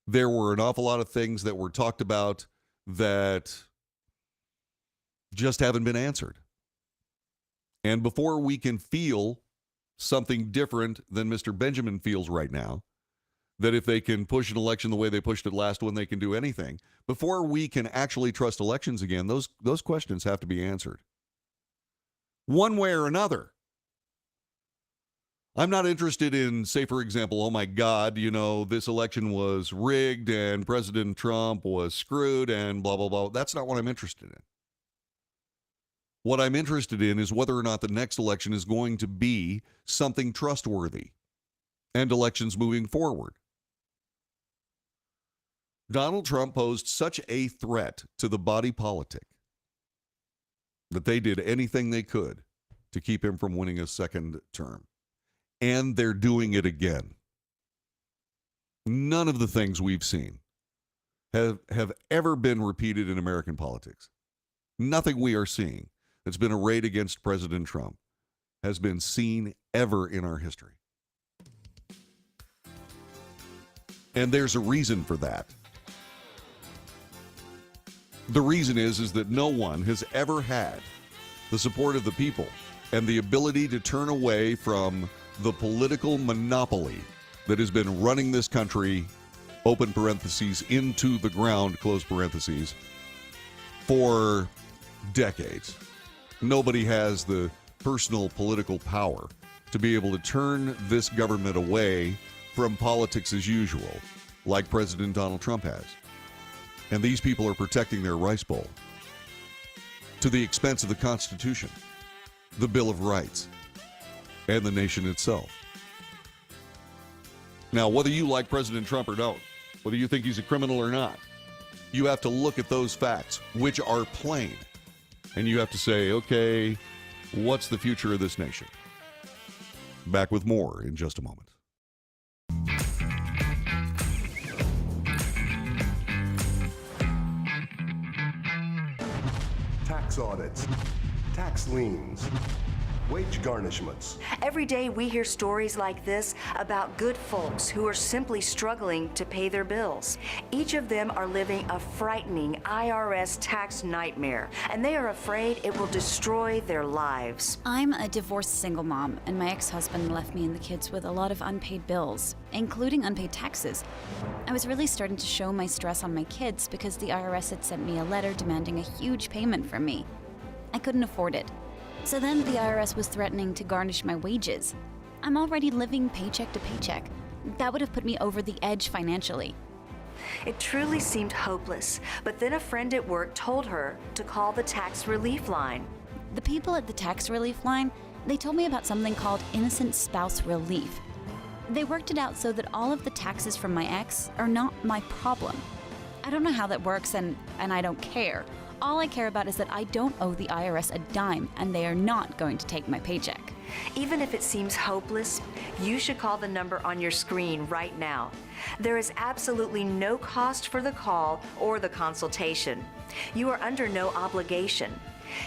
There were an awful lot of things that were talked about that just haven't been answered. And before we can feel something different than Mr. Benjamin feels right now, that if they can push an election the way they pushed it last one, they can do anything. Before we can actually trust elections again, those questions have to be answered. One way or another. I'm not interested in, say, for example, oh my God, you know, this election was rigged and President Trump was screwed and blah, blah, blah. That's not what I'm interested in. What I'm interested in is whether or not the next election is going to be something trustworthy and elections moving forward. Donald Trump posed such a threat to the body politic that they did anything they could to keep him from winning a second term. And they're doing it again. None of the things we've seen have ever been repeated in American politics. Nothing we are seeing that's been arrayed against President Trump has been seen ever in our history. And there's a reason for that. The reason is that no one has ever had the support of the people and the ability to turn away from the political monopoly that has been running this country, open parentheses, into the ground, close parentheses, for decades. Nobody has the personal political power to be able to turn this government away from politics as usual, like President Donald Trump has. And these people are protecting their rice bowl to the expense of the Constitution, the Bill of Rights, and the nation itself. Now, whether you like President Trump or don't, whether you think he's a criminal or not, you have to look at those facts, which are plain, and you have to say, okay, what's the future of this nation? Back with more in just a moment. Tax audits, tax liens, wage garnishments. Every day we hear stories like this about good folks who are simply struggling to pay their bills. Each of them are living a frightening IRS tax nightmare, and they are afraid it will destroy their lives. I'm a divorced single mom, and my ex-husband left me and the kids with a lot of unpaid bills, including unpaid taxes. I was really starting to show my stress on my kids because the IRS had sent me a letter demanding a huge payment from me. I couldn't afford it. So then the IRS was threatening to garnish my wages. I'm already living paycheck to paycheck. That would have put me over the edge financially. It truly seemed hopeless, but then a friend at work told her to call the tax relief line. The people at the tax relief line, they told me about something called innocent spouse relief. They worked it out so that all of the taxes from my ex are not my problem. I don't know how that works, and I don't care. All I care about is that I don't owe the IRS a dime, and they are not going to take my paycheck. Even if it seems hopeless, you should call the number on your screen right now. There is absolutely no cost for the call or the consultation. You are under no obligation.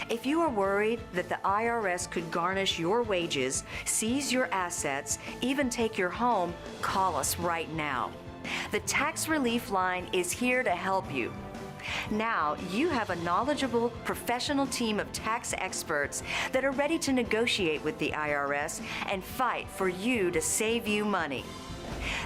If you are worried that the IRS could garnish your wages, seize your assets, even take your home, call us right now. The Tax Relief Line is here to help you. Now, you have a knowledgeable, professional team of tax experts that are ready to negotiate with the IRS and fight for you to save you money.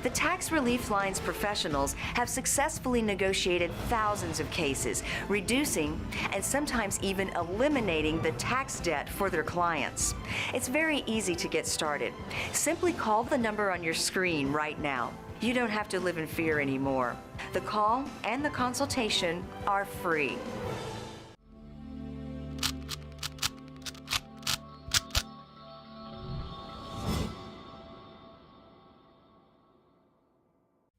The Tax Relief Line's professionals have successfully negotiated thousands of cases, reducing and sometimes even eliminating the tax debt for their clients. It's very easy to get started. Simply call the number on your screen right now. You don't have to live in fear anymore. The call and the consultation are free.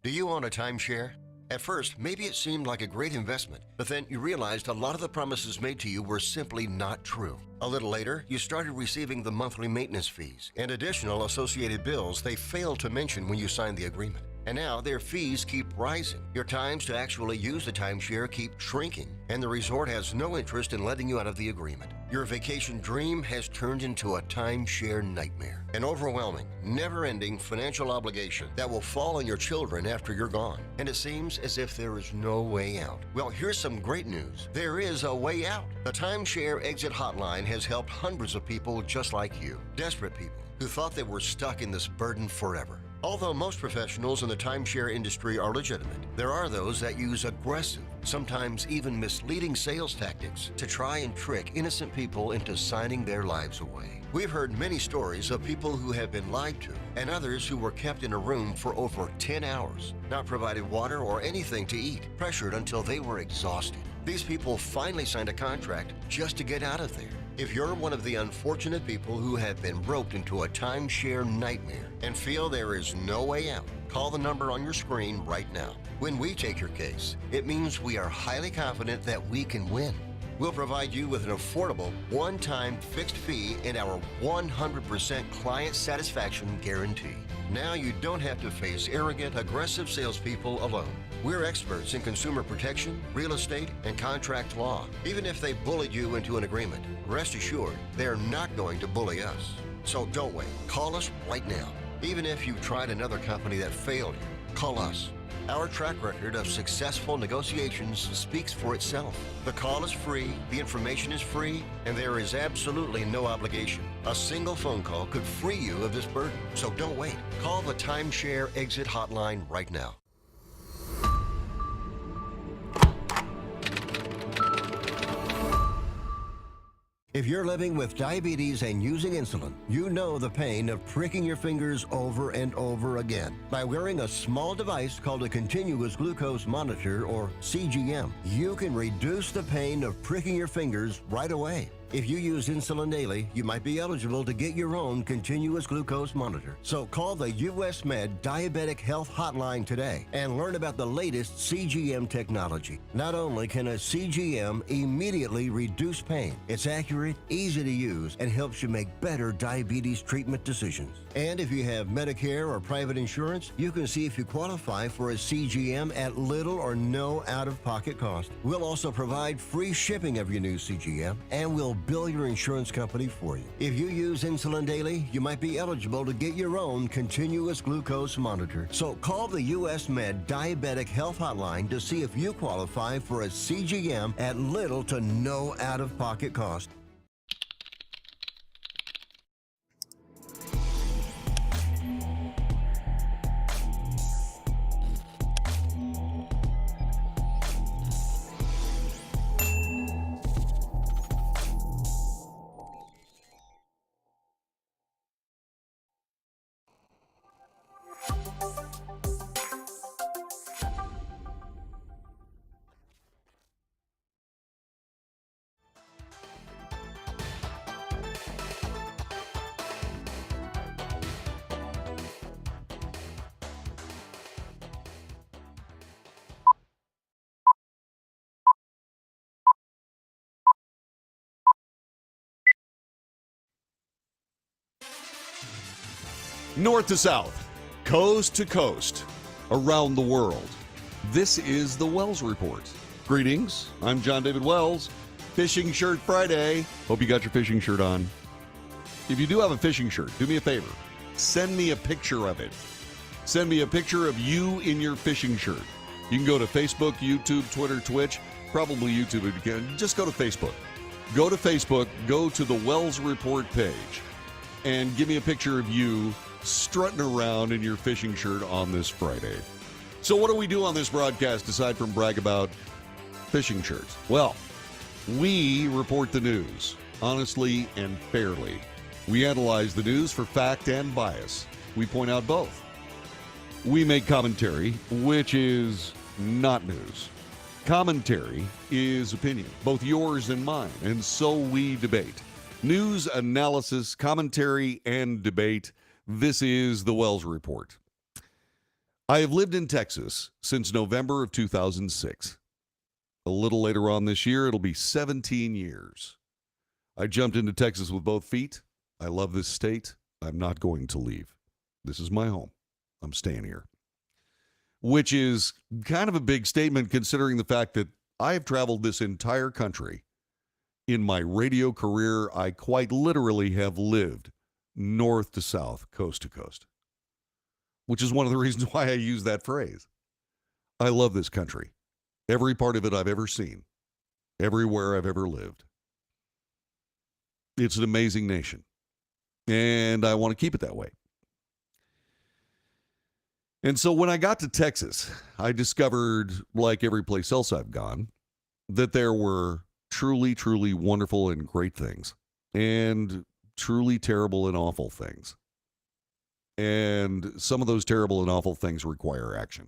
Do you own a timeshare? At first, maybe it seemed like a great investment, but then you realized a lot of the promises made to you were simply not true. A little later, you started receiving the monthly maintenance fees and additional associated bills they failed to mention when you signed the agreement. And now their fees keep rising. Your times to actually use the timeshare keep shrinking, and the resort has no interest in letting you out of the agreement. Your vacation dream has turned into a timeshare nightmare, an overwhelming, never-ending financial obligation that will fall on your children after you're gone. And it seems as if there is no way out. Well, here's some great news. There is a way out. The Timeshare Exit Hotline has helped hundreds of people just like you, desperate people who thought they were stuck in this burden forever. Although most professionals in the timeshare industry are legitimate, there are those that use aggressive, sometimes even misleading sales tactics to try and trick innocent people into signing their lives away. We've heard many stories of people who have been lied to, and others who were kept in a room for over 10 hours, not provided water or anything to eat, pressured until they were exhausted. These people finally signed a contract just to get out of there. If you're one of the unfortunate people who have been roped into a timeshare nightmare and feel there is no way out, call the number on your screen right now. When we take your case, it means we are highly confident that we can win. We'll provide you with an affordable, one-time fixed fee and our 100% client satisfaction guarantee. Now you don't have to face arrogant, aggressive salespeople alone. We're experts in consumer protection, real estate, and contract law. Even if they bullied you into an agreement, rest assured they're not going to bully us. So don't wait. Call us right now. Even if you've tried another company that failed you, call us. Our track record of successful negotiations speaks for itself. The call is free, the information is free, and there is absolutely no obligation. A single phone call could free you of this burden. So don't wait. Call the Timeshare Exit Hotline right now. If you're living with diabetes and using insulin, you know the pain of pricking your fingers over and over again. By wearing a small device called a continuous glucose monitor, or CGM, you can reduce the pain of pricking your fingers right away. If you use insulin daily, you might be eligible to get your own continuous glucose monitor. So call the US Med Diabetic Health Hotline today and learn about the latest CGM technology. Not only can a CGM immediately reduce pain, it's accurate, easy to use, and helps you make better diabetes treatment decisions. And if you have Medicare or private insurance, you can see if you qualify for a CGM at little or no out-of-pocket cost. We'll also provide free shipping of your new CGM, and we'll bill your insurance company for you. If you use insulin daily, you might be eligible to get your own continuous glucose monitor. So call the US Med Diabetic Health Hotline to see if you qualify for a CGM at little to no out-of-pocket cost. North to south, coast to coast, around the world. This is the Wells Report. Greetings, I'm John David Wells. Fishing Shirt Friday. Hope you got your fishing shirt on. If you do have a fishing shirt, do me a favor. Send me a picture of it. Send me a picture of you in your fishing shirt. You can go to Facebook, YouTube, Twitter, Twitch, probably YouTube if you can. Just go to Facebook. Go to Facebook, go to the Wells Report page, and give me a picture of you strutting around in your fishing shirt on this Friday. So what do we do on this broadcast aside from brag about fishing shirts? Well, we report the news honestly and fairly. We analyze the news for fact and bias. We point out both. We make commentary, which is not news. Commentary is opinion, both yours and mine, and so we debate. News, analysis, commentary, and debate. This is the Wells Report. I have lived in Texas since November of 2006. A little later on this year, it'll be 17 years. I jumped into Texas with both feet. I love this state. I'm not going to leave. This is my home. I'm staying here. Which is kind of a big statement considering the fact that I have traveled this entire country. In my radio career, I quite literally have lived north to south, coast to coast, which is one of the reasons why I use that phrase. I love this country. Every part of it I've ever seen, everywhere I've ever lived. It's an amazing nation, and I want to keep it that way. And so when I got to Texas, I discovered, like every place else I've gone, that there were truly, truly wonderful and great things, and truly terrible and awful things. And some of those terrible and awful things require action.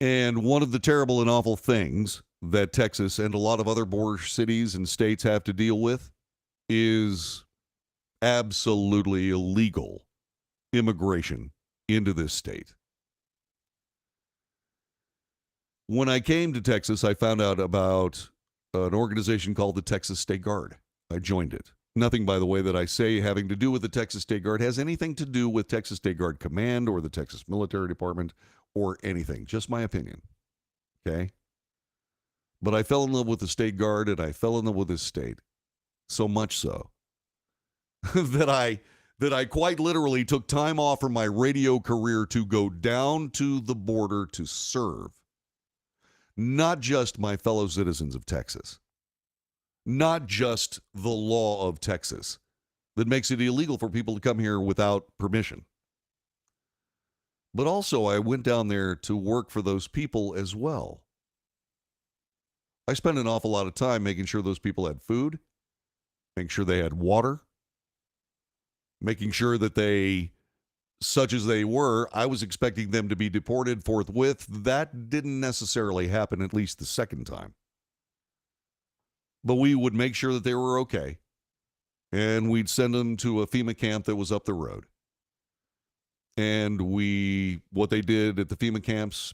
And one of the terrible and awful things that Texas and a lot of other border cities and states have to deal with is absolutely illegal immigration into this state. When I came to Texas, I found out about an organization called the Texas State Guard. I joined it. Nothing, by the way, that I say having to do with the Texas State Guard has anything to do with Texas State Guard Command or the Texas Military Department or anything. Just my opinion. Okay? But I fell in love with the State Guard, and I fell in love with this state. So much so that I quite literally took time off from my radio career to go down to the border to serve not just my fellow citizens of Texas, not just the law of Texas that makes it illegal for people to come here without permission, but also I went down there to work for those people as well. I spent an awful lot of time making sure those people had food, making sure they had water, making sure that they, such as they were, I was expecting them to be deported forthwith. That didn't necessarily happen, at least the second time. But we would make sure that they were okay, and we'd send them to a FEMA camp that was up the road. And what they did at the FEMA camps,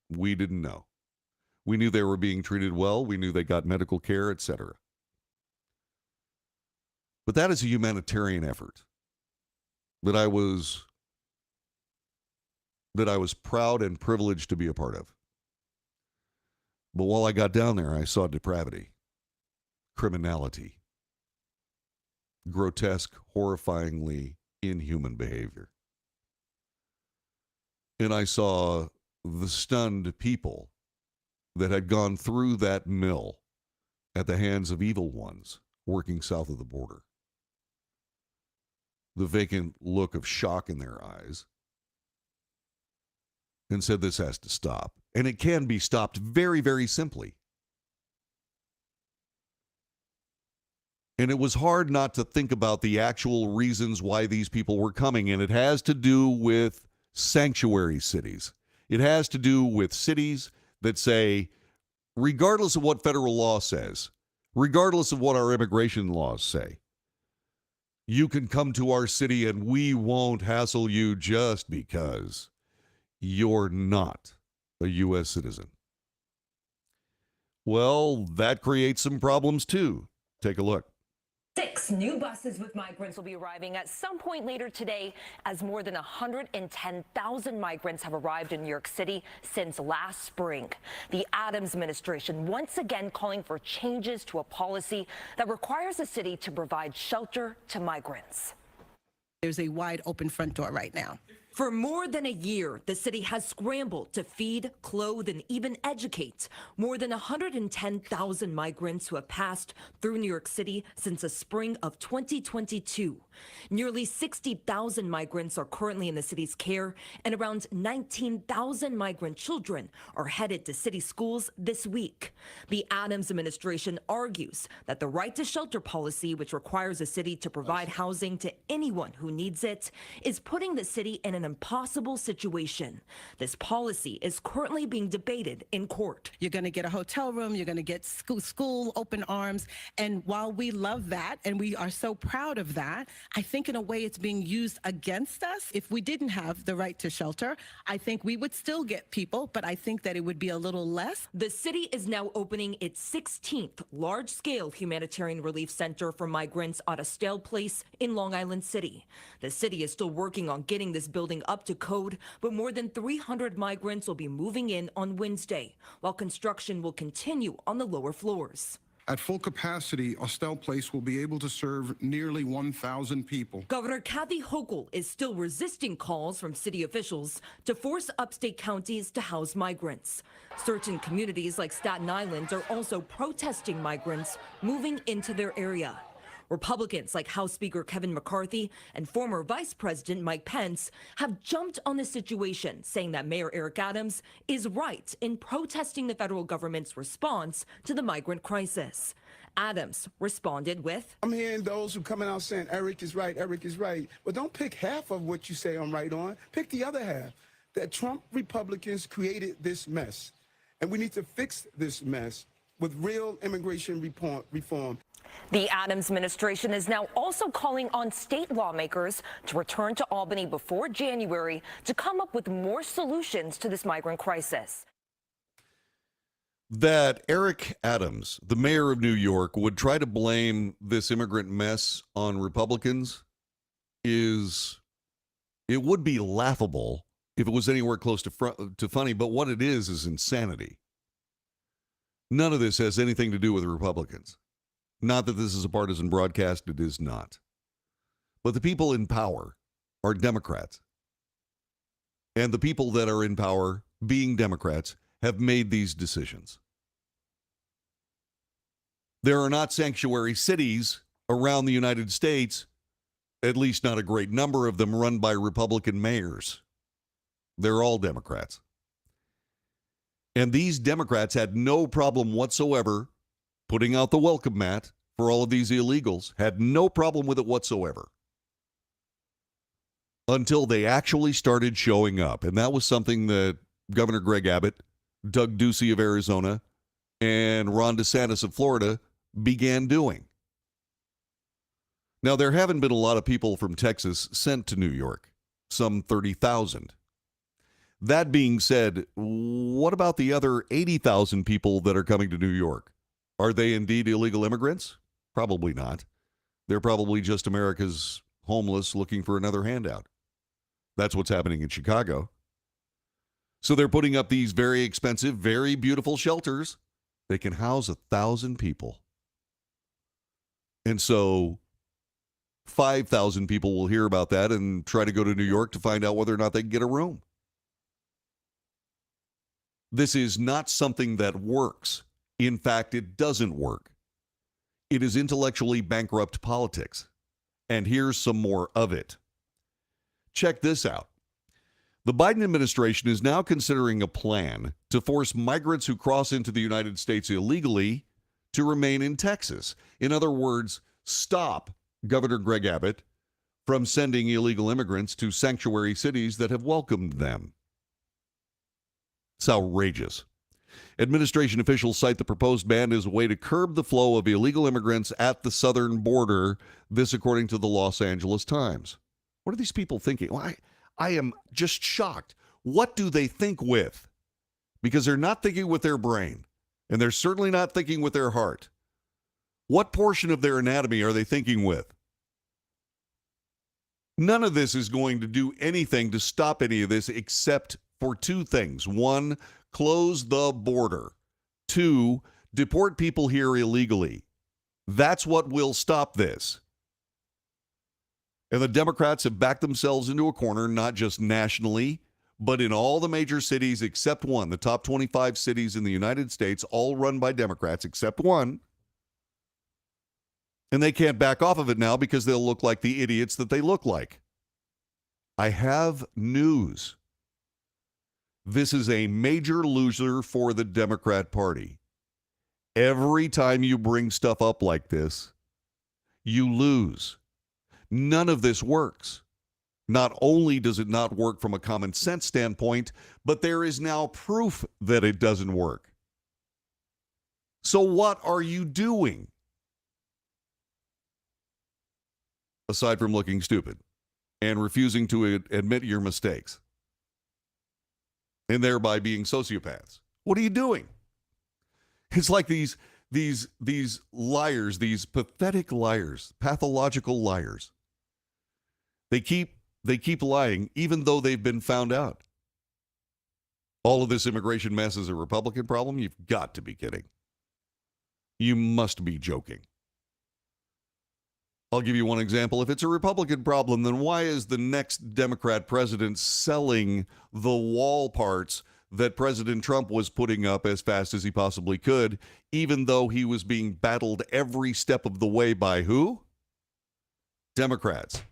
we didn't know. We knew they were being treated well. We knew they got medical care, etc. But that is a humanitarian effort that I was proud and privileged to be a part of. But while I got down there, I saw depravity, criminality, grotesque, horrifyingly inhuman behavior. And I saw the stunned people that had gone through that mill at the hands of evil ones working south of the border. The vacant look of shock in their eyes, and said this has to stop. And it can be stopped very, very simply. And it was hard not to think about the actual reasons why these people were coming, and it has to do with sanctuary cities. It has to do with cities that say, regardless of what federal law says, regardless of what our immigration laws say, you can come to our city and we won't hassle you just because you're not a U.S. citizen. Well, that creates some problems too. Take a look. 6 new buses with migrants will be arriving at some point later today, as more than 110,000 migrants have arrived in New York City since last spring. The Adams administration once again calling for changes to a policy that requires the city to provide shelter to migrants. There's a wide open front door right now. For more than a year, the city has scrambled to feed, clothe, and even educate more than 110,000 migrants who have passed through New York City since the spring of 2022. Nearly 60,000 migrants are currently in the city's care, and around 19,000 migrant children are headed to city schools this week. The Adams administration argues that the right to shelter policy, which requires the city to provide housing to anyone who needs it, is putting the city in an impossible situation. This policy is currently being debated in court. You're going to get a hotel room, you're going to get school open arms, and while we love that and we are so proud of that, I think in a way it's being used against us. If we didn't have the right to shelter, I think we would still get people, but I think that it would be a little less. The city is now opening its 16th large-scale humanitarian relief center for migrants at Estelle Place in Long Island City. The city is still working on getting this building up to code, but more than 300 migrants will be moving in on Wednesday, while construction will continue on the lower floors. At full capacity, Estelle Place will be able to serve nearly 1,000 people. Governor Kathy Hochul is still resisting calls from city officials to force upstate counties to house migrants. Certain communities like Staten Island are also protesting migrants moving into their area. Republicans like House Speaker Kevin McCarthy and former Vice President Mike Pence have jumped on the situation, saying that Mayor Eric Adams is right in protesting the federal government's response to the migrant crisis. Adams responded with, I'm hearing those who coming out saying Eric is right, Eric is right. But don't pick half of what you say I'm right on. Pick the other half. That Trump Republicans created this mess. And we need to fix this mess with real immigration reform. The Adams administration is now also calling on state lawmakers to return to Albany before January to come up with more solutions to this migrant crisis. That Eric Adams, the mayor of New York, would try to blame this immigrant mess on Republicans it would be laughable if it was anywhere close to funny, but what it is insanity. None of this has anything to do with Republicans. Not that this is a partisan broadcast, it is not. But the people in power are Democrats. And the people that are in power, being Democrats, have made these decisions. There are not sanctuary cities around the United States, at least not a great number of them, run by Republican mayors. They're all Democrats. And these Democrats had no problem whatsoever putting out the welcome mat for all of these illegals, had no problem with it whatsoever. Until they actually started showing up. And that was something that Governor Greg Abbott, Doug Ducey of Arizona, and Ron DeSantis of Florida began doing. Now, there haven't been a lot of people from Texas sent to New York, some 30,000. That being said, what about the other 80,000 people that are coming to New York? Are they indeed illegal immigrants? Probably not. They're probably just America's homeless looking for another handout. That's what's happening in Chicago. So they're putting up these very expensive, very beautiful shelters. They can house 1,000 people. And so 5,000 people will hear about that and try to go to New York to find out whether or not they can get a room. This is not something that works. In fact, it doesn't work. It is intellectually bankrupt politics. And here's some more of it. Check this out. The Biden administration is now considering a plan to force migrants who cross into the United States illegally to remain in Texas. In other words, stop Governor Greg Abbott from sending illegal immigrants to sanctuary cities that have welcomed them. It's outrageous. Administration officials cite the proposed ban as a way to curb the flow of illegal immigrants at the southern border, this according to the Los Angeles Times. What are these people thinking? Well, I am just shocked. What do they think with? Because they're not thinking with their brain, and they're certainly not thinking with their heart. What portion of their anatomy are they thinking with? None of this is going to do anything to stop any of this except for two things. One, close the border. Two, deport people here illegally. That's what will stop this. And the Democrats have backed themselves into a corner, not just nationally, but in all the major cities except one. The top 25 cities in the United States, all run by Democrats except one. And they can't back off of it now because they'll look like the idiots that they look like. I have news. This is a major loser for the Democrat Party. Every time you bring stuff up like this, you lose. None of this works. Not only does it not work from a common sense standpoint, but there is now proof that it doesn't work. So what are you doing? Aside from looking stupid and refusing to admit your mistakes and thereby being sociopaths. What are you doing? It's like these liars, these pathetic liars, pathological liars. They keep lying even though they've been found out. All of this immigration mess is a Republican problem? You've got to be kidding. You must be joking. I'll give you one example. If it's a Republican problem, then why is the next Democrat president selling the wall parts that President Trump was putting up as fast as he possibly could, even though he was being battled every step of the way by who? Democrats.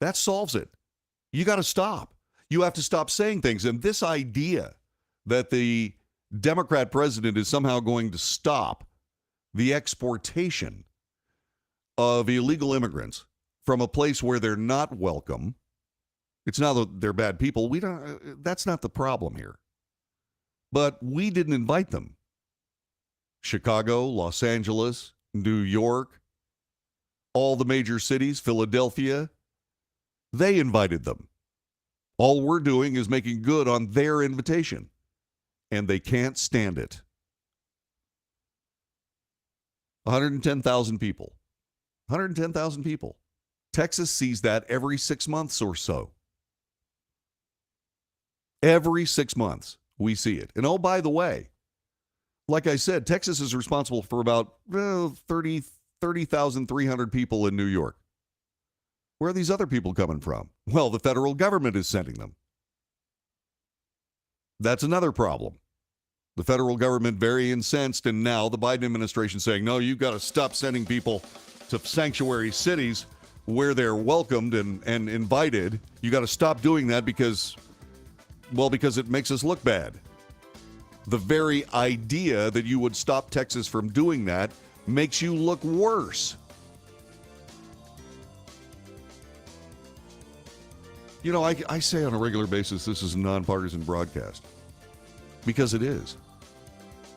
That solves it. You got to stop. You have to stop saying things. And this idea that the Democrat president is somehow going to stop the exportation of illegal immigrants from a place where they're not welcome. It's not that they're bad people. That's not the problem here. But we didn't invite them. Chicago, Los Angeles, New York, all the major cities, Philadelphia, they invited them. All we're doing is making good on their invitation. And they can't stand it. 110,000 people. 110,000 people. Texas sees that every 6 months or so. Every 6 months, we see it. And oh, by the way, like I said, Texas is responsible for about 30,300 people in New York. Where are these other people coming from? Well, the federal government is sending them. That's another problem. The federal government very incensed, and now the Biden administration saying, no, you've got to stop sending people to sanctuary cities where they're welcomed and invited. You got to stop doing that because Well, because it makes us look bad. The very idea that you would stop Texas from doing that makes you look worse. You know, I say on a regular basis this is a nonpartisan broadcast because it is.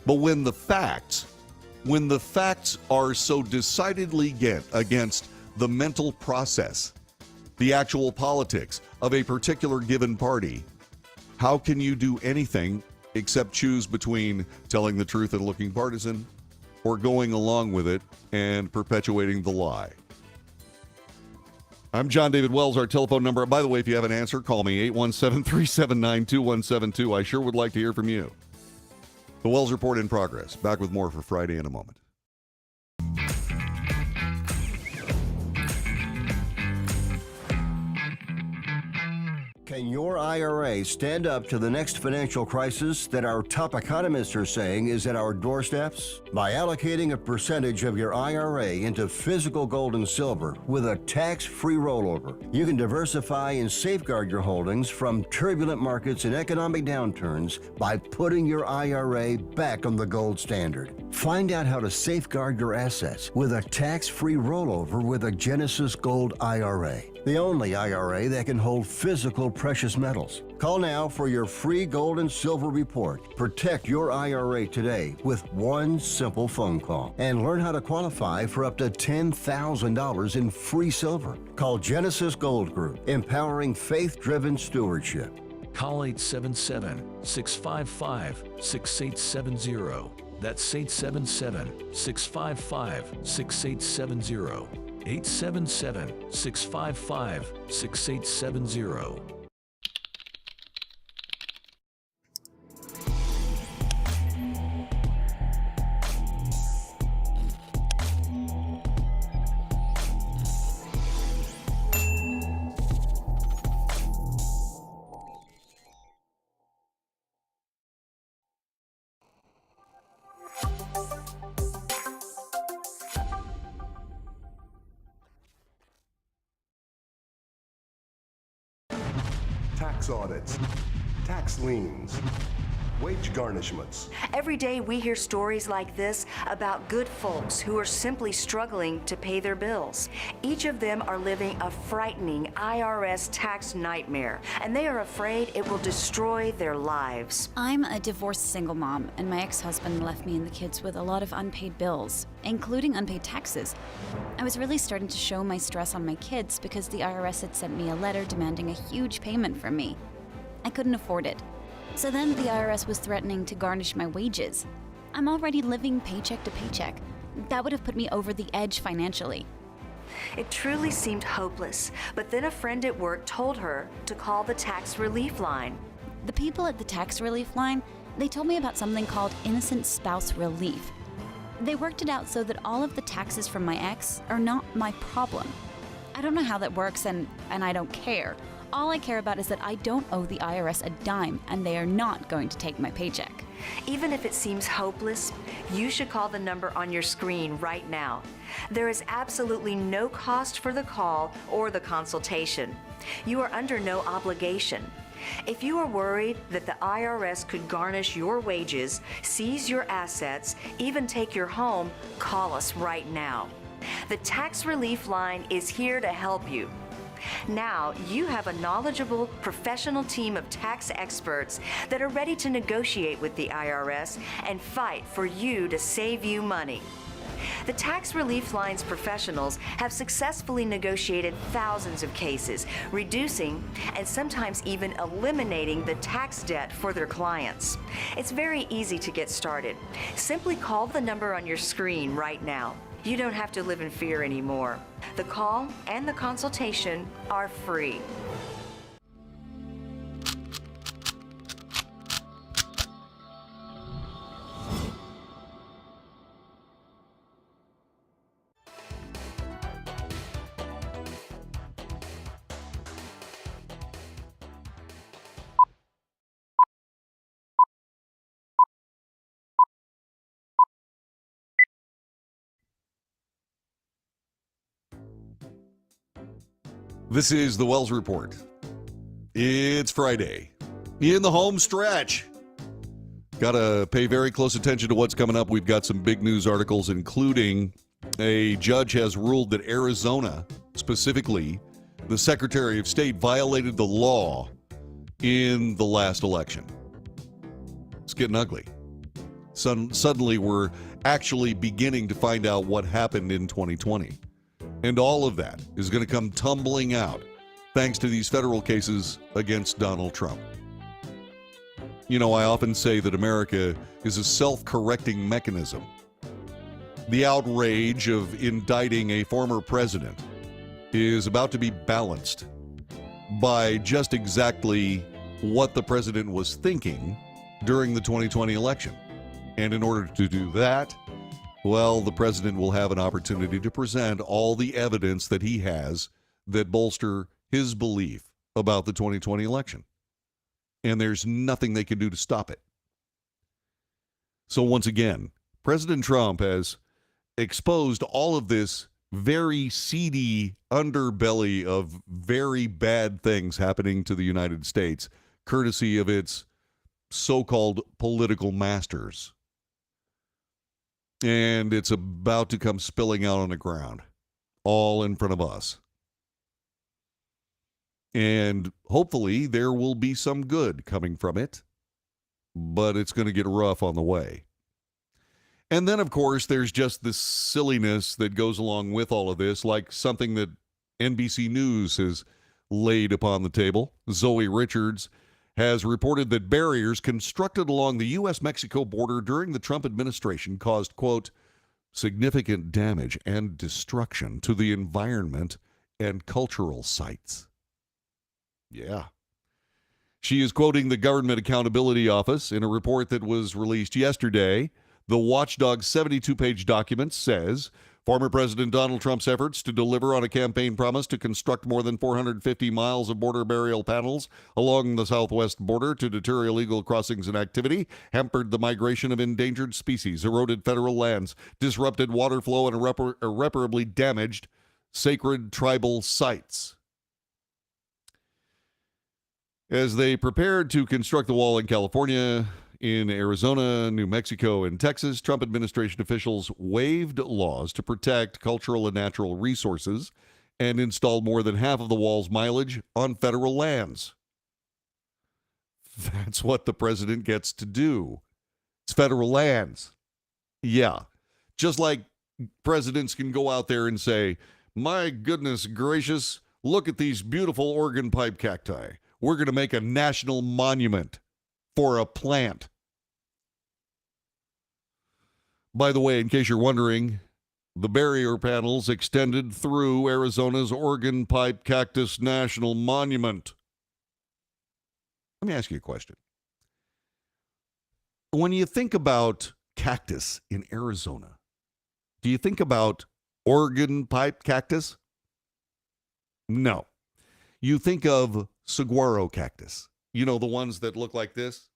But when the facts are so decidedly against the mental process, the actual politics of a particular given party, how can you do anything except choose between telling the truth and looking partisan or going along with it and perpetuating the lie? I'm John David Wells. Our telephone number, by the way, if you have an answer, call me, 817-379-2172. I sure would like to hear from you. The Wells Report in progress. Back with more for Friday in a moment. Can your IRA stand up to the next financial crisis that our top economists are saying is at our doorsteps? By allocating a percentage of your IRA into physical gold and silver with a tax-free rollover, you can diversify and safeguard your holdings from turbulent markets and economic downturns by putting your IRA back on the gold standard. Find out how to safeguard your assets with a tax-free rollover with a Genesis Gold IRA, the only IRA that can hold physical precious metals. Call now for your free gold and silver report. Protect your IRA today with one simple phone call and learn how to qualify for up to $10,000 in free silver. Call Genesis Gold Group, empowering faith-driven stewardship. Call 877-655-6870. That's 877-655-6870. 877-655-6870. Tax audits, tax liens, wage garnishments. Every day we hear stories like this about good folks who are simply struggling to pay their bills. Each of them are living a frightening IRS tax nightmare, and they are afraid it will destroy their lives. I'm a divorced single mom, and my ex-husband left me and the kids with a lot of unpaid bills, including unpaid taxes. I was really starting to show my stress on my kids because the IRS had sent me a letter demanding a huge payment from me. I couldn't afford it. So then the IRS was threatening to garnish my wages. I'm already living paycheck to paycheck. That would have put me over the edge financially. It truly seemed hopeless, but then a friend at work told her to call the tax relief line. The people at the tax relief line, they told me about something called innocent spouse relief. They worked it out so that all of the taxes from my ex are not my problem. I don't know how that works, and I don't care. All I care about is that I don't owe the IRS a dime, and they are not going to take my paycheck. Even if it seems hopeless, you should call the number on your screen right now. There is absolutely no cost for the call or the consultation. You are under no obligation. If you are worried that the IRS could garnish your wages, seize your assets, even take your home, call us right now. The Tax Relief Line is here to help you. Now, you have a knowledgeable, professional team of tax experts that are ready to negotiate with the IRS and fight for you to save you money. The Tax Relief Line's professionals have successfully negotiated thousands of cases, reducing and sometimes even eliminating the tax debt for their clients. It's very easy to get started. Simply call the number on your screen right now. You don't have to live in fear anymore. The call and the consultation are free. This is the Wells Report. It's Friday. in the home stretch. Got to pay very close attention to what's coming up. We've got some big news articles, including a judge has ruled that Arizona, specifically the Secretary of State, violated the law in the last election. It's getting ugly. Suddenly, we're actually beginning to find out what happened in 2020. And all of that is going to come tumbling out thanks to these federal cases against Donald Trump. You know, I often say that America is a self-correcting mechanism. The outrage of indicting a former president is about to be balanced by just exactly what the president was thinking during the 2020 election. And in order to do that, well, the president will have an opportunity to present all the evidence that he has that bolster his belief about the 2020 election. And there's nothing they can do to stop it. So once again, President Trump has exposed all of this very seedy underbelly of very bad things happening to the United States, courtesy of its so-called political masters. And it's about to come spilling out on the ground, all in front of us. And hopefully there will be some good coming from it, but it's going to get rough on the way. And then, of course, there's just this silliness that goes along with all of this, like something that NBC News has laid upon the table. Zoe Richards has reported that barriers constructed along the U.S.-Mexico border during the Trump administration caused, quote, significant damage and destruction to the environment and cultural sites. Yeah. She is quoting the Government Accountability Office in a report that was released yesterday. The Watchdog's 72-page document says former President Donald Trump's efforts to deliver on a campaign promise to construct more than 450 miles of border barrier panels along the southwest border to deter illegal crossings and activity hampered the migration of endangered species, eroded federal lands, disrupted water flow, and irreparably damaged sacred tribal sites. As they prepared to construct the wall in California, in Arizona, New Mexico, and Texas, Trump administration officials waived laws to protect cultural and natural resources and installed more than half of the wall's mileage on federal lands. That's what the president gets to do. It's federal lands. Yeah. Just like presidents can go out there and say, my goodness gracious, look at these beautiful Oregon pipe cacti. We're going to make a national monument for a plant. By the way, in case you're wondering, the barrier panels extended through Arizona's Oregon Pipe Cactus National Monument. Let me ask you a question. When you think about cactus in Arizona, do you think about Oregon pipe cactus? No. You think of saguaro cactus. You know, the ones that look like this?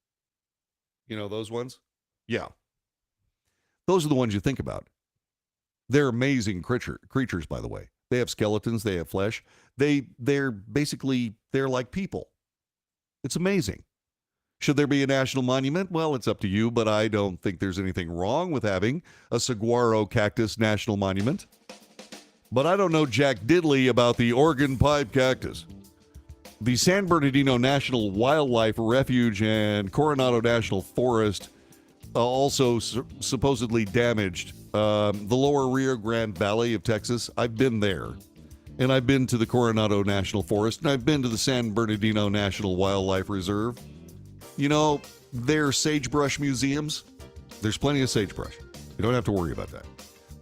You know, those ones? Yeah. Those are the ones you think about. They're amazing creatures, by the way. They have skeletons. They have flesh. They're like people. It's amazing. Should there be a national monument? Well, it's up to you, but I don't think there's anything wrong with having a saguaro cactus national monument. But I don't know jack diddly about the Oregon pipe cactus. The San Bernardino National Wildlife Refuge and Coronado National Forest also supposedly damaged the lower Rio Grande Valley of Texas. I've been there, and I've been to the Coronado National Forest, and I've been to the San Bernardino National Wildlife Reserve. You know, they're sagebrush museums. There's plenty of sagebrush. You don't have to worry about that.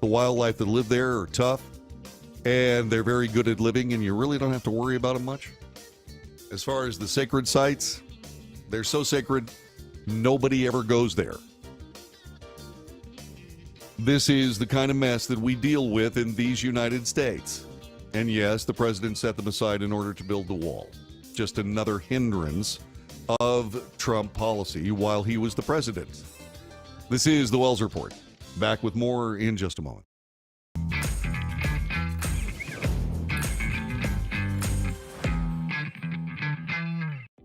The wildlife that live there are tough, and they're very good at living, and you really don't have to worry about them much. As far as the sacred sites, they're so sacred, nobody ever goes there. This is the kind of mess that we deal with in these United States. And yes, the president set them aside in order to build the wall. Just another hindrance of Trump policy while he was the president. This is the Wells Report. Back with more in just a moment.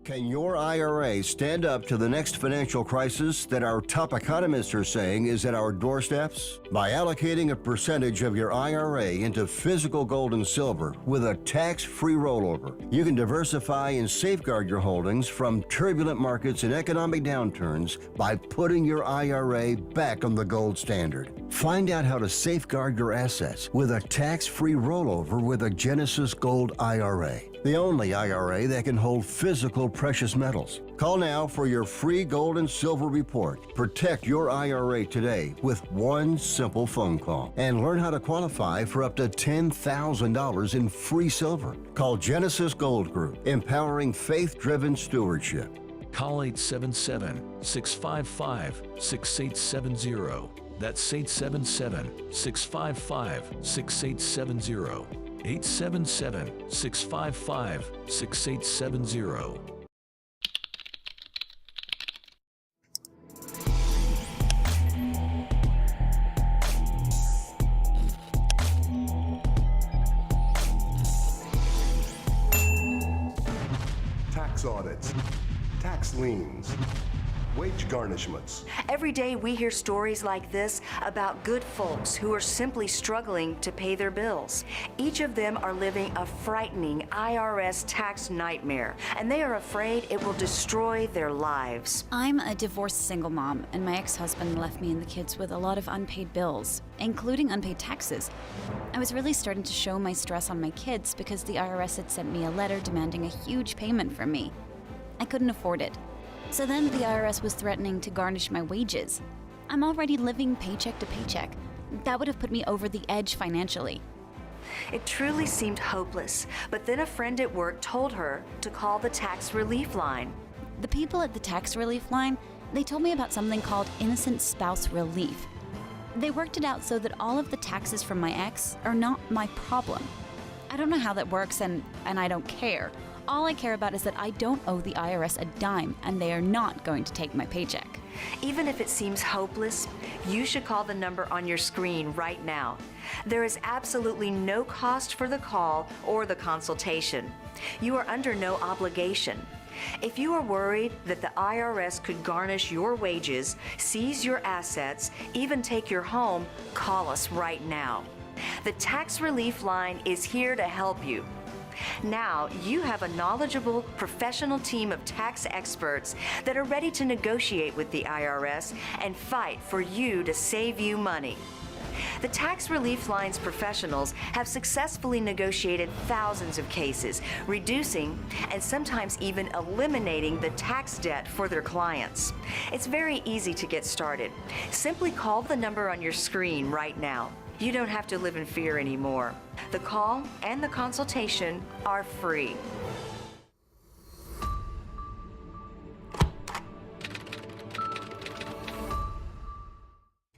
Can your IRA stand up to the next financial crisis that our top economists are saying is at our doorsteps? By allocating a percentage of your IRA into physical gold and silver with a tax-free rollover, you can diversify and safeguard your holdings from turbulent markets and economic downturns by putting your IRA back on the gold standard. Find out how to safeguard your assets with a tax-free rollover with a Genesis Gold IRA, the only IRA that can hold physical precious metals. Call now for your free gold and silver report. Protect your IRA today with one simple phone call and learn how to qualify for up to $10,000 in free silver. Call Genesis Gold Group, empowering faith-driven stewardship. Call 877-655-6870. That's 877-655-6870. 877-655-6870. Tax audits, tax liens, wage garnishments. Every day we hear stories like this about good folks who are simply struggling to pay their bills. Each of them are living a frightening IRS tax nightmare, and they are afraid it will destroy their lives. I'm a divorced single mom, and my ex-husband left me and the kids with a lot of unpaid bills, including unpaid taxes. I was really starting to show my stress on my kids because the IRS had sent me a letter demanding a huge payment from me. I couldn't afford it. So then the IRS was threatening to garnish my wages. I'm already living paycheck to paycheck. That would have put me over the edge financially. It truly seemed hopeless, but then a friend at work told her to call the tax relief line. The people at the tax relief line, they told me about something called innocent spouse relief. They worked it out so that all of the taxes from my ex are not my problem. I don't know how that works, and I don't care. All I care about is that I don't owe the IRS a dime, and they are not going to take my paycheck. Even if it seems hopeless, you should call the number on your screen right now. There is absolutely no cost for the call or the consultation. You are under no obligation. If you are worried that the IRS could garnish your wages, seize your assets, even take your home, call us right now. The Tax Relief Line is here to help you. Now, you have a knowledgeable, professional team of tax experts that are ready to negotiate with the IRS and fight for you to save you money. The Tax Relief Line's professionals have successfully negotiated thousands of cases, reducing and sometimes even eliminating the tax debt for their clients. It's very easy to get started. Simply call the number on your screen right now. You don't have to live in fear anymore. The call and the consultation are free.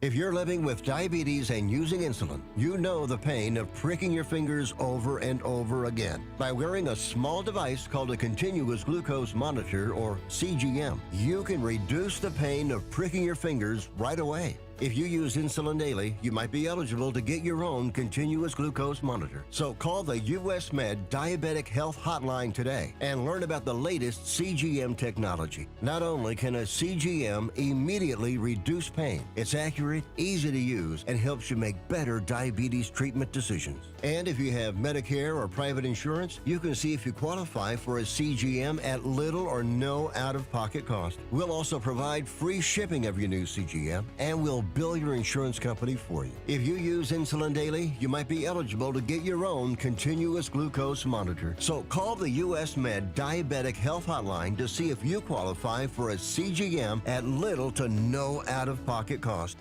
If you're living with diabetes and using insulin, you know the pain of pricking your fingers over and over again. By wearing a small device called a continuous glucose monitor, or CGM, you can reduce the pain of pricking your fingers right away. If you use insulin daily, you might be eligible to get your own continuous glucose monitor. So call the US Med Diabetic Health Hotline today and learn about the latest CGM technology. Not only can a CGM immediately reduce pain, it's accurate, easy to use, and helps you make better diabetes treatment decisions. And if you have Medicare or private insurance, you can see if you qualify for a CGM at little or no out-of-pocket cost. We'll also provide free shipping of your new CGM, and we'll bill your insurance company for you. If you use insulin daily, you might be eligible to get your own continuous glucose monitor. So call the US Med Diabetic Health Hotline to see if you qualify for a CGM at little to no out-of-pocket cost.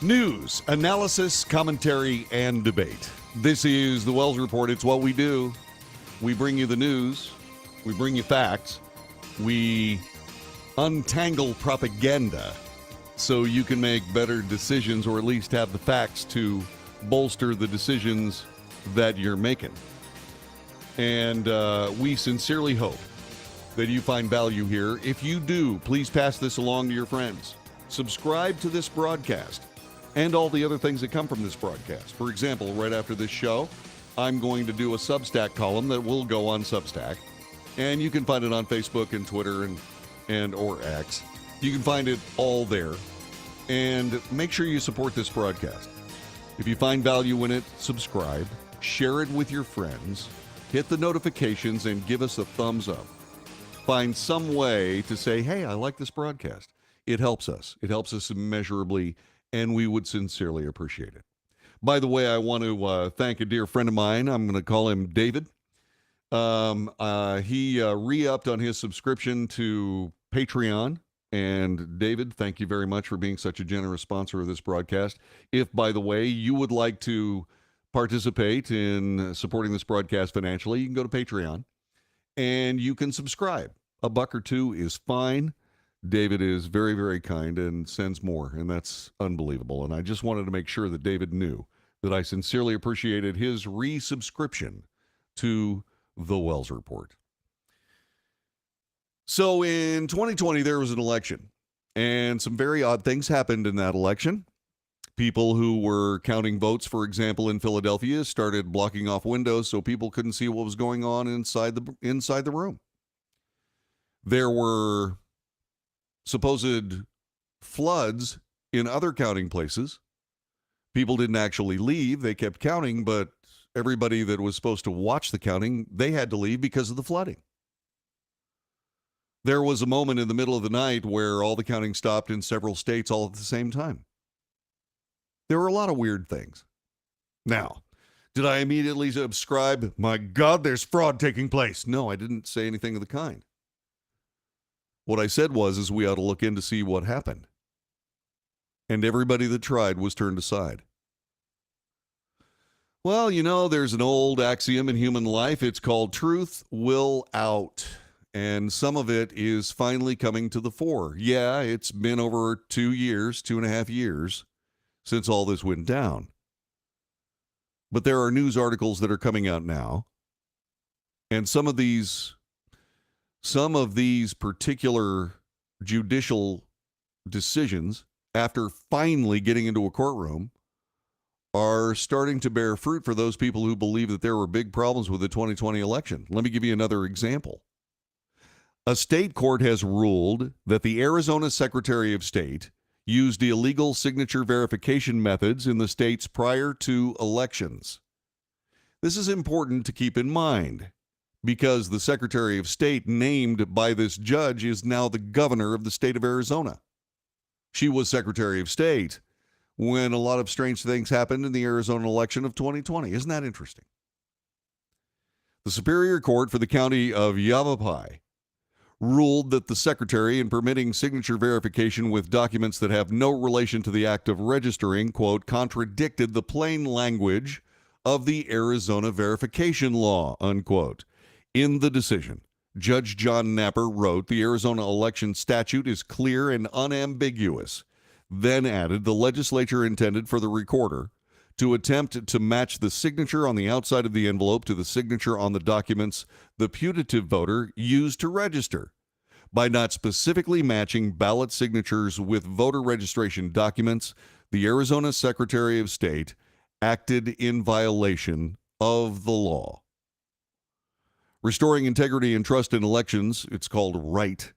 News, analysis, commentary, and debate. This is the Wells Report. It's what we do. We bring you the news. We bring you facts. We untangle propaganda so you can make better decisions, or at least have the facts to bolster the decisions that you're making. And we sincerely hope that you find value here. If you do, please pass this along to your friends. Subscribe to this broadcast and all the other things that come from this broadcast. For example, right after this show, I'm going to do a Substack column that will go on Substack. And you can find it on Facebook and Twitter and or X. You can find it all there. And make sure you support this broadcast. If you find value in it, subscribe, share it with your friends, hit the notifications, and give us a thumbs up. Find some way to say, hey, I like this broadcast. It helps us. It helps us immeasurably, and we would sincerely appreciate it. By the way, I want to thank a dear friend of mine. I'm going to call him David. He re-upped on his subscription to Patreon. And David, thank you very much for being such a generous sponsor of this broadcast. If, by the way, you would like to participate in supporting this broadcast financially, you can go to Patreon and you can subscribe. $1 or $2 is fine. David is very, very kind and sends more, and that's unbelievable. And I just wanted to make sure that David knew that I sincerely appreciated his resubscription to the Wells Report. So in 2020, there was an election, and some very odd things happened in that election. People who were counting votes, for example, in Philadelphia, started blocking off windows so people couldn't see what was going on inside the room. There were supposed floods in other counting places. People didn't actually leave. They kept counting, but everybody that was supposed to watch the counting, they had to leave because of the flooding. There was a moment in the middle of the night where all the counting stopped in several states all at the same time. There were a lot of weird things. Now, did I immediately subscribe? My God, there's fraud taking place. No, I didn't say anything of the kind. What I said is we ought to look in to see what happened. And everybody that tried was turned aside. Well, you know, there's an old axiom in human life. It's called truth will out. And some of it is finally coming to the fore. Yeah, it's been over 2.5 years since all this went down. But there are news articles that are coming out now. And some of these particular judicial decisions, after finally getting into a courtroom, are starting to bear fruit for those people who believe that there were big problems with the 2020 election. Let me give you another example. A state court has ruled that the Arizona Secretary of State used illegal signature verification methods in the states prior to elections. This is important to keep in mind because the Secretary of State named by this judge is now the governor of the state of Arizona. She was Secretary of State when a lot of strange things happened in the Arizona election of 2020. Isn't that interesting? The Superior Court for the county of Yavapai ruled that the secretary, in permitting signature verification with documents that have no relation to the act of registering, quote, contradicted the plain language of the Arizona verification law, unquote. In the decision, Judge John Napper wrote, the Arizona election statute is clear and unambiguous. Then added, the legislature intended for the recorder to attempt to match the signature on the outside of the envelope to the signature on the documents the putative voter used to register. By not specifically matching ballot signatures with voter registration documents, the Arizona Secretary of State acted in violation of the law. Restoring Integrity and Trust in Elections, it's called RIGHT,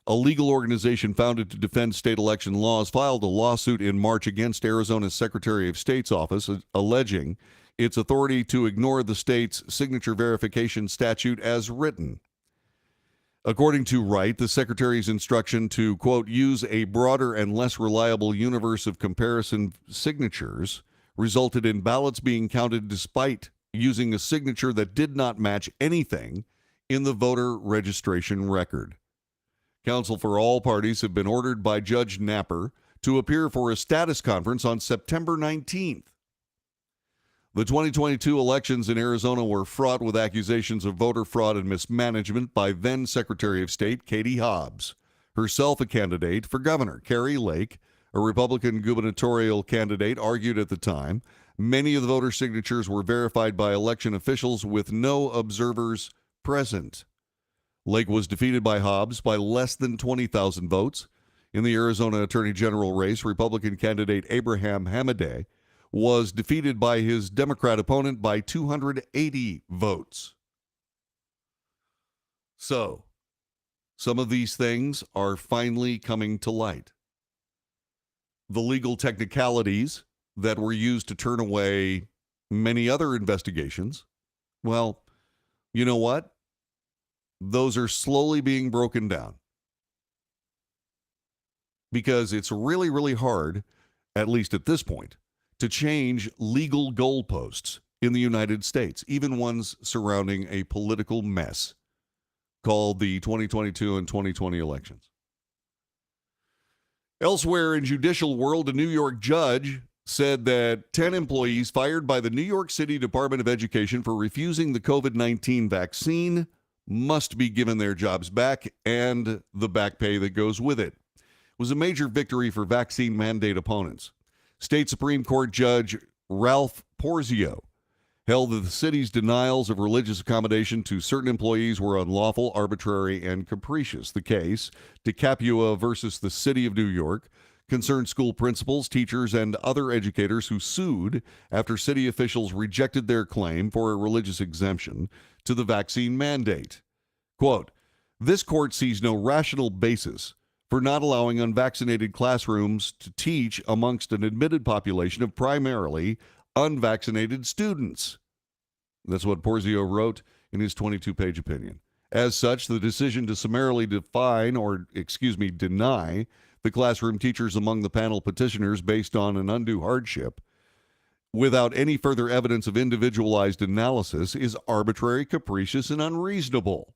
a legal organization founded to defend state election laws, filed a lawsuit in March against Arizona's Secretary of State's office, alleging its authority to ignore the state's signature verification statute as written. According to Wright, the Secretary's instruction to, quote, use a broader and less reliable universe of comparison signatures resulted in ballots being counted despite using a signature that did not match anything in the voter registration record. Counsel for all parties have been ordered by Judge Napper to appear for a status conference on September 19th. The 2022 elections in Arizona were fraught with accusations of voter fraud and mismanagement by then Secretary of State Katie Hobbs, herself a candidate for governor. Kari Lake, a Republican gubernatorial candidate, argued at the time many of the voter signatures were verified by election officials with no observers present. Lake was defeated by Hobbs by less than 20,000 votes. In the Arizona Attorney General race, Republican candidate Abraham Hamadeh was defeated by his Democrat opponent by 280 votes. So, some of these things are finally coming to light. The legal technicalities that were used to turn away many other investigations, well, you know what? Those are slowly being broken down. Because it's really, really hard, at least at this point, to change legal goalposts in the United States, even ones surrounding a political mess called the 2022 and 2020 elections. Elsewhere in judicial world, a New York judge said that 10 employees fired by the New York City Department of Education for refusing the COVID-19 vaccine must be given their jobs back and the back pay that goes with it. It was a major victory for vaccine mandate opponents. State Supreme Court Judge Ralph Porzio held that the city's denials of religious accommodation to certain employees were unlawful, arbitrary, and capricious. The case, DeCapua versus the City of New York, concerned school principals, teachers, and other educators who sued after city officials rejected their claim for a religious exemption to the vaccine mandate. Quote, "This court sees no rational basis for not allowing unvaccinated classrooms to teach amongst an admitted population of primarily unvaccinated students." That's what Porzio wrote in his 22-page opinion. As such, the decision to summarily deny the classroom teachers among the panel petitioners based on an undue hardship without any further evidence of individualized analysis is arbitrary, capricious, and unreasonable.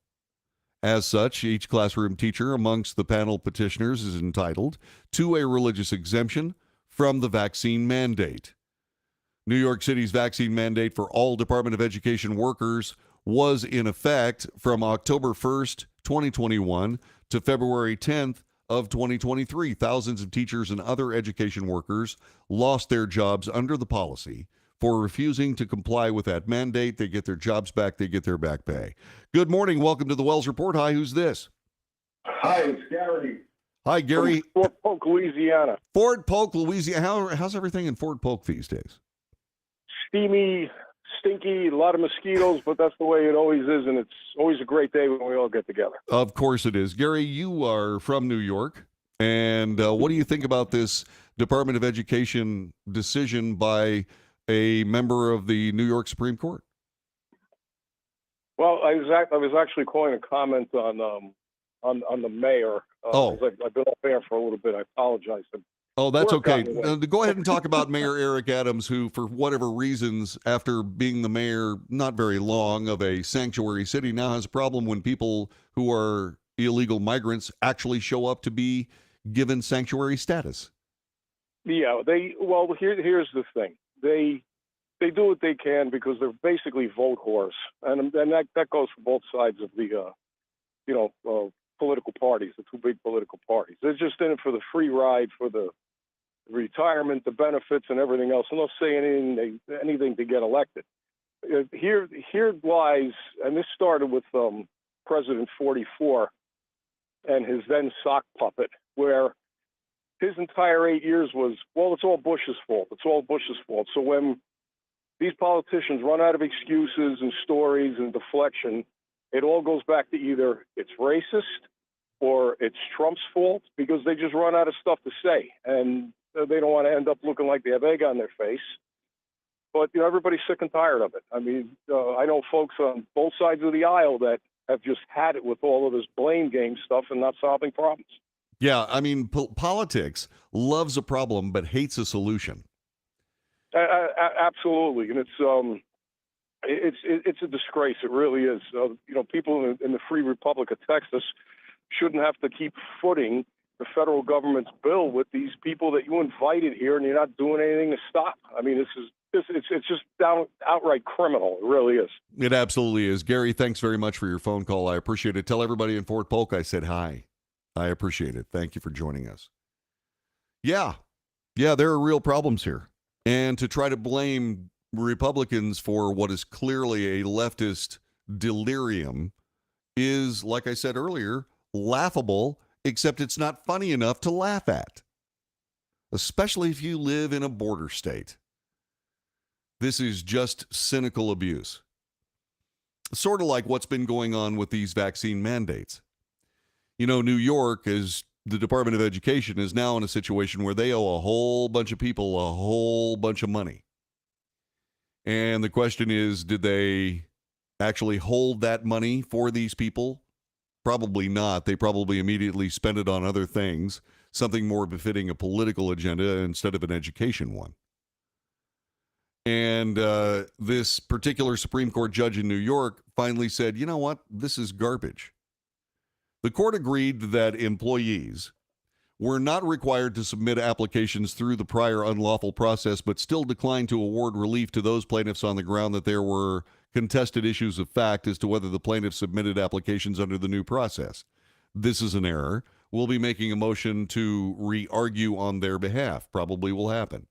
As such, each classroom teacher amongst the panel petitioners is entitled to a religious exemption from the vaccine mandate. New York City's vaccine mandate for all Department of Education workers was in effect from October 1st, 2021 to February 10th of 2023. Thousands of teachers and other education workers lost their jobs under the policy for refusing to comply with that mandate. They get their jobs back. They get their back pay. Good morning. Welcome to the Wells Report. Hi, who's this? Hi, it's Gary. Hi, Gary. From Fort Polk, Louisiana. Fort Polk, Louisiana. How's everything in Fort Polk these days? Steamy, stinky, a lot of mosquitoes, but that's the way it always is, and it's always a great day when we all get together. Of course it is. Gary, you are from New York, and what do you think about this Department of Education decision by a member of the New York Supreme Court? Well, I was actually calling a comment on the mayor. I've been off air for a little bit. I apologize. Oh, that's okay. Go ahead and talk about Mayor Eric Adams, who, for whatever reasons, after being the mayor not very long of a sanctuary city, now has a problem when people who are illegal migrants actually show up to be given sanctuary status. Yeah, here's the thing. They do what they can because they're basically vote whores, and that goes for both sides of the political parties, the two big political parties. They're just in it for the free ride, for the retirement, the benefits, and everything else, and they'll say anything to get elected. Here lies, and this started with President 44 and his then sock puppet, where his entire 8 years was, well, it's all Bush's fault. It's all Bush's fault. So when these politicians run out of excuses and stories and deflection, it all goes back to either it's racist or it's Trump's fault, because they just run out of stuff to say, and they don't want to end up looking like they have egg on their face. But everybody's sick and tired of it. I mean, I know folks on both sides of the aisle that have just had it with all of this blame game stuff and not solving problems. Yeah, I mean, politics loves a problem but hates a solution. Absolutely, and it's a disgrace. It really is. People in the Free Republic of Texas shouldn't have to keep footing the federal government's bill with these people that you invited here, and you're not doing anything to stop. I mean, it's just outright criminal. It really is. It absolutely is. Gary, thanks very much for your phone call. I appreciate it. Tell everybody in Fort Polk I said hi. I appreciate it. Thank you for joining us. Yeah, there are real problems here. And to try to blame Republicans for what is clearly a leftist delirium is, like I said earlier, laughable, except it's not funny enough to laugh at, especially if you live in a border state. This is just cynical abuse. Sort of like what's been going on with these vaccine mandates. You know, New York, is the Department of Education, is now in a situation where they owe a whole bunch of people a whole bunch of money. And the question is, did they actually hold that money for these people? Probably not. They probably immediately spent it on other things, something more befitting a political agenda instead of an education one. And this particular Supreme Court judge in New York finally said, you know what, this is garbage. The court agreed that employees were not required to submit applications through the prior unlawful process, but still declined to award relief to those plaintiffs on the ground that there were contested issues of fact as to whether the plaintiffs submitted applications under the new process. This is an error. We'll be making a motion to re-argue on their behalf. Probably will happen.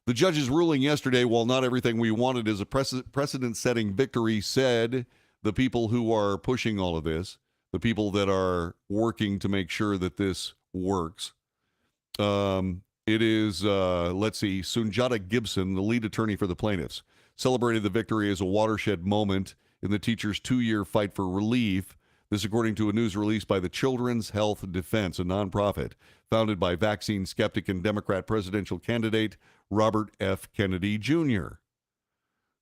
The judge's ruling yesterday, while not everything we wanted is a precedent-setting victory, said the people who are pushing all of this, the people that are working to make sure that this works, it is, Sunjata Gibson, the lead attorney for the plaintiffs, celebrated the victory as a watershed moment in the teachers' 2-year fight for relief. This according to a news release by the Children's Health Defense, a nonprofit founded by vaccine skeptic and Democrat presidential candidate Robert F. Kennedy Jr.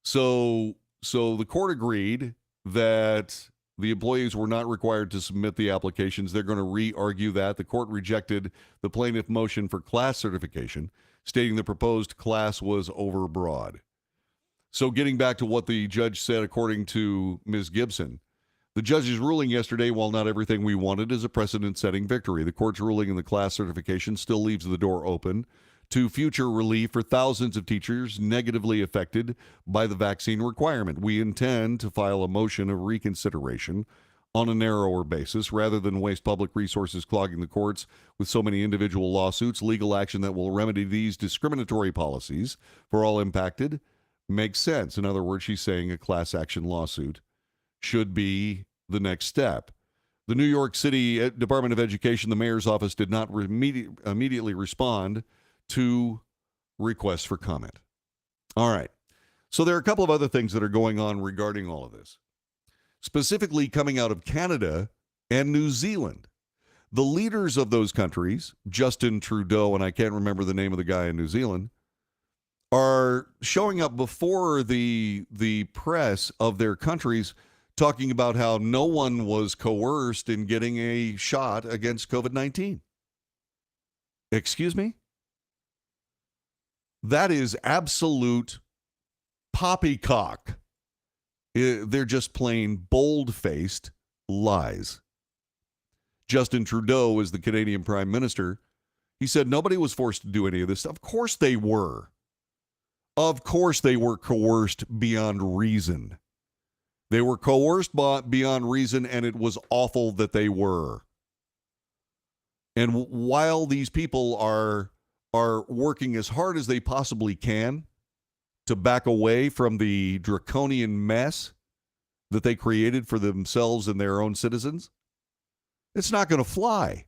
So the court agreed that the employees were not required to submit the applications. They're going to re-argue that. The court rejected the plaintiff motion for class certification, stating the proposed class was overbroad. So getting back to what the judge said, according to Ms. Gibson, the judge's ruling yesterday, while not everything we wanted, is a precedent-setting victory. The court's ruling in the class certification still leaves the door open to future relief for thousands of teachers negatively affected by the vaccine requirement. We intend to file a motion of reconsideration on a narrower basis rather than waste public resources clogging the courts with so many individual lawsuits. Legal action that will remedy these discriminatory policies for all impacted makes sense. In other words, she's saying a class action lawsuit should be the next step. The New York City Department of Education, the mayor's office, did not immediately respond to requests for comment. All right. So there are a couple of other things that are going on regarding all of this, specifically coming out of Canada and New Zealand. The leaders of those countries, Justin Trudeau, and I can't remember the name of the guy in New Zealand, are showing up before the press of their countries talking about how no one was coerced in getting a shot against COVID-19. Excuse me? That is absolute poppycock. They're just plain bold-faced lies. Justin Trudeau is the Canadian Prime Minister. He said nobody was forced to do any of this stuff. Of course they were. Of course they were coerced beyond reason. They were coerced beyond reason, and it was awful that they were. And while these people are working as hard as they possibly can to back away from the draconian mess that they created for themselves and their own citizens, it's not going to fly.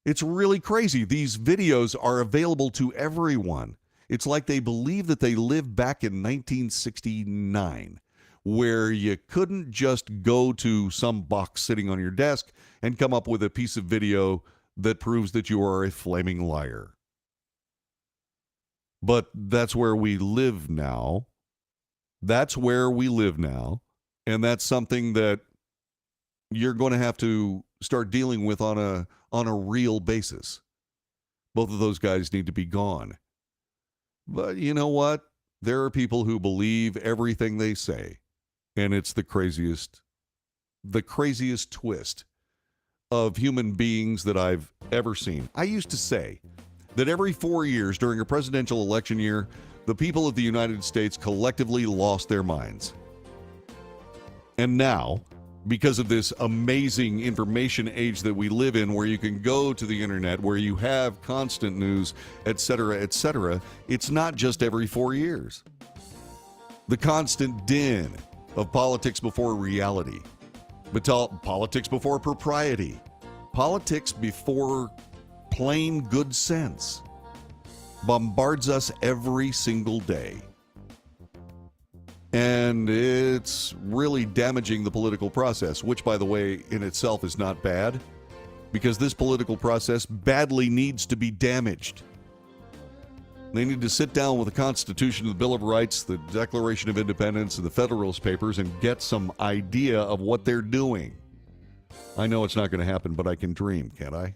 It's really crazy. These videos are available to everyone. It's like they believe that they lived back in 1969, where you couldn't just go to some box sitting on your desk and come up with a piece of video that proves that you are a flaming liar. But that's where we live now. That's where we live now. And that's something that you're going to have to start dealing with on a real basis. Both of those guys need to be gone. But you know what? There are people who believe everything they say. And it's the craziest twist of human beings that I've ever seen. I used to say that every 4 years during a presidential election year, the people of the United States collectively lost their minds. And now, because of this amazing information age that we live in, where you can go to the internet, where you have constant news, etc., it's not just every 4 years. The constant din of politics before reality, politics before propriety, politics before plain good sense, bombards us every single day. And it's really damaging the political process, which, by the way, in itself is not bad, because this political process badly needs to be damaged. They need to sit down with the Constitution, the Bill of Rights, the Declaration of Independence, and the Federalist Papers and get some idea of what they're doing. I know it's not going to happen, but I can dream, can't I?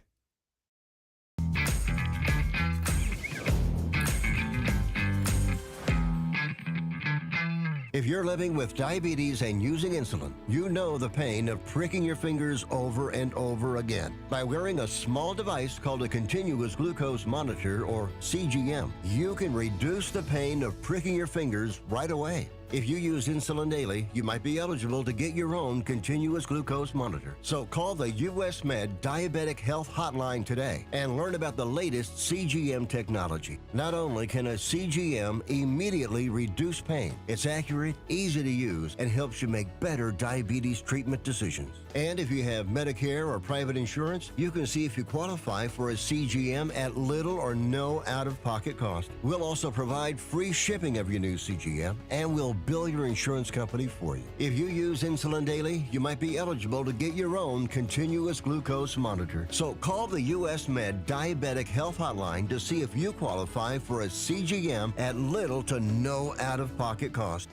If you're living with diabetes and using insulin, you know the pain of pricking your fingers over and over again. By wearing a small device called a continuous glucose monitor, or CGM, you can reduce the pain of pricking your fingers right away. If you use insulin daily, you might be eligible to get your own continuous glucose monitor. So call the US Med Diabetic Health Hotline today and learn about the latest CGM technology. Not only can a CGM immediately reduce pain, it's accurate, easy to use, and helps you make better diabetes treatment decisions. And if you have Medicare or private insurance, you can see if you qualify for a CGM at little or no out-of-pocket cost. We'll also provide free shipping of your new CGM, and we'll bill your insurance company for you. If you use insulin daily, you might be eligible to get your own continuous glucose monitor. So call the US Med Diabetic Health Hotline to see if you qualify for a CGM at little to no out-of-pocket cost.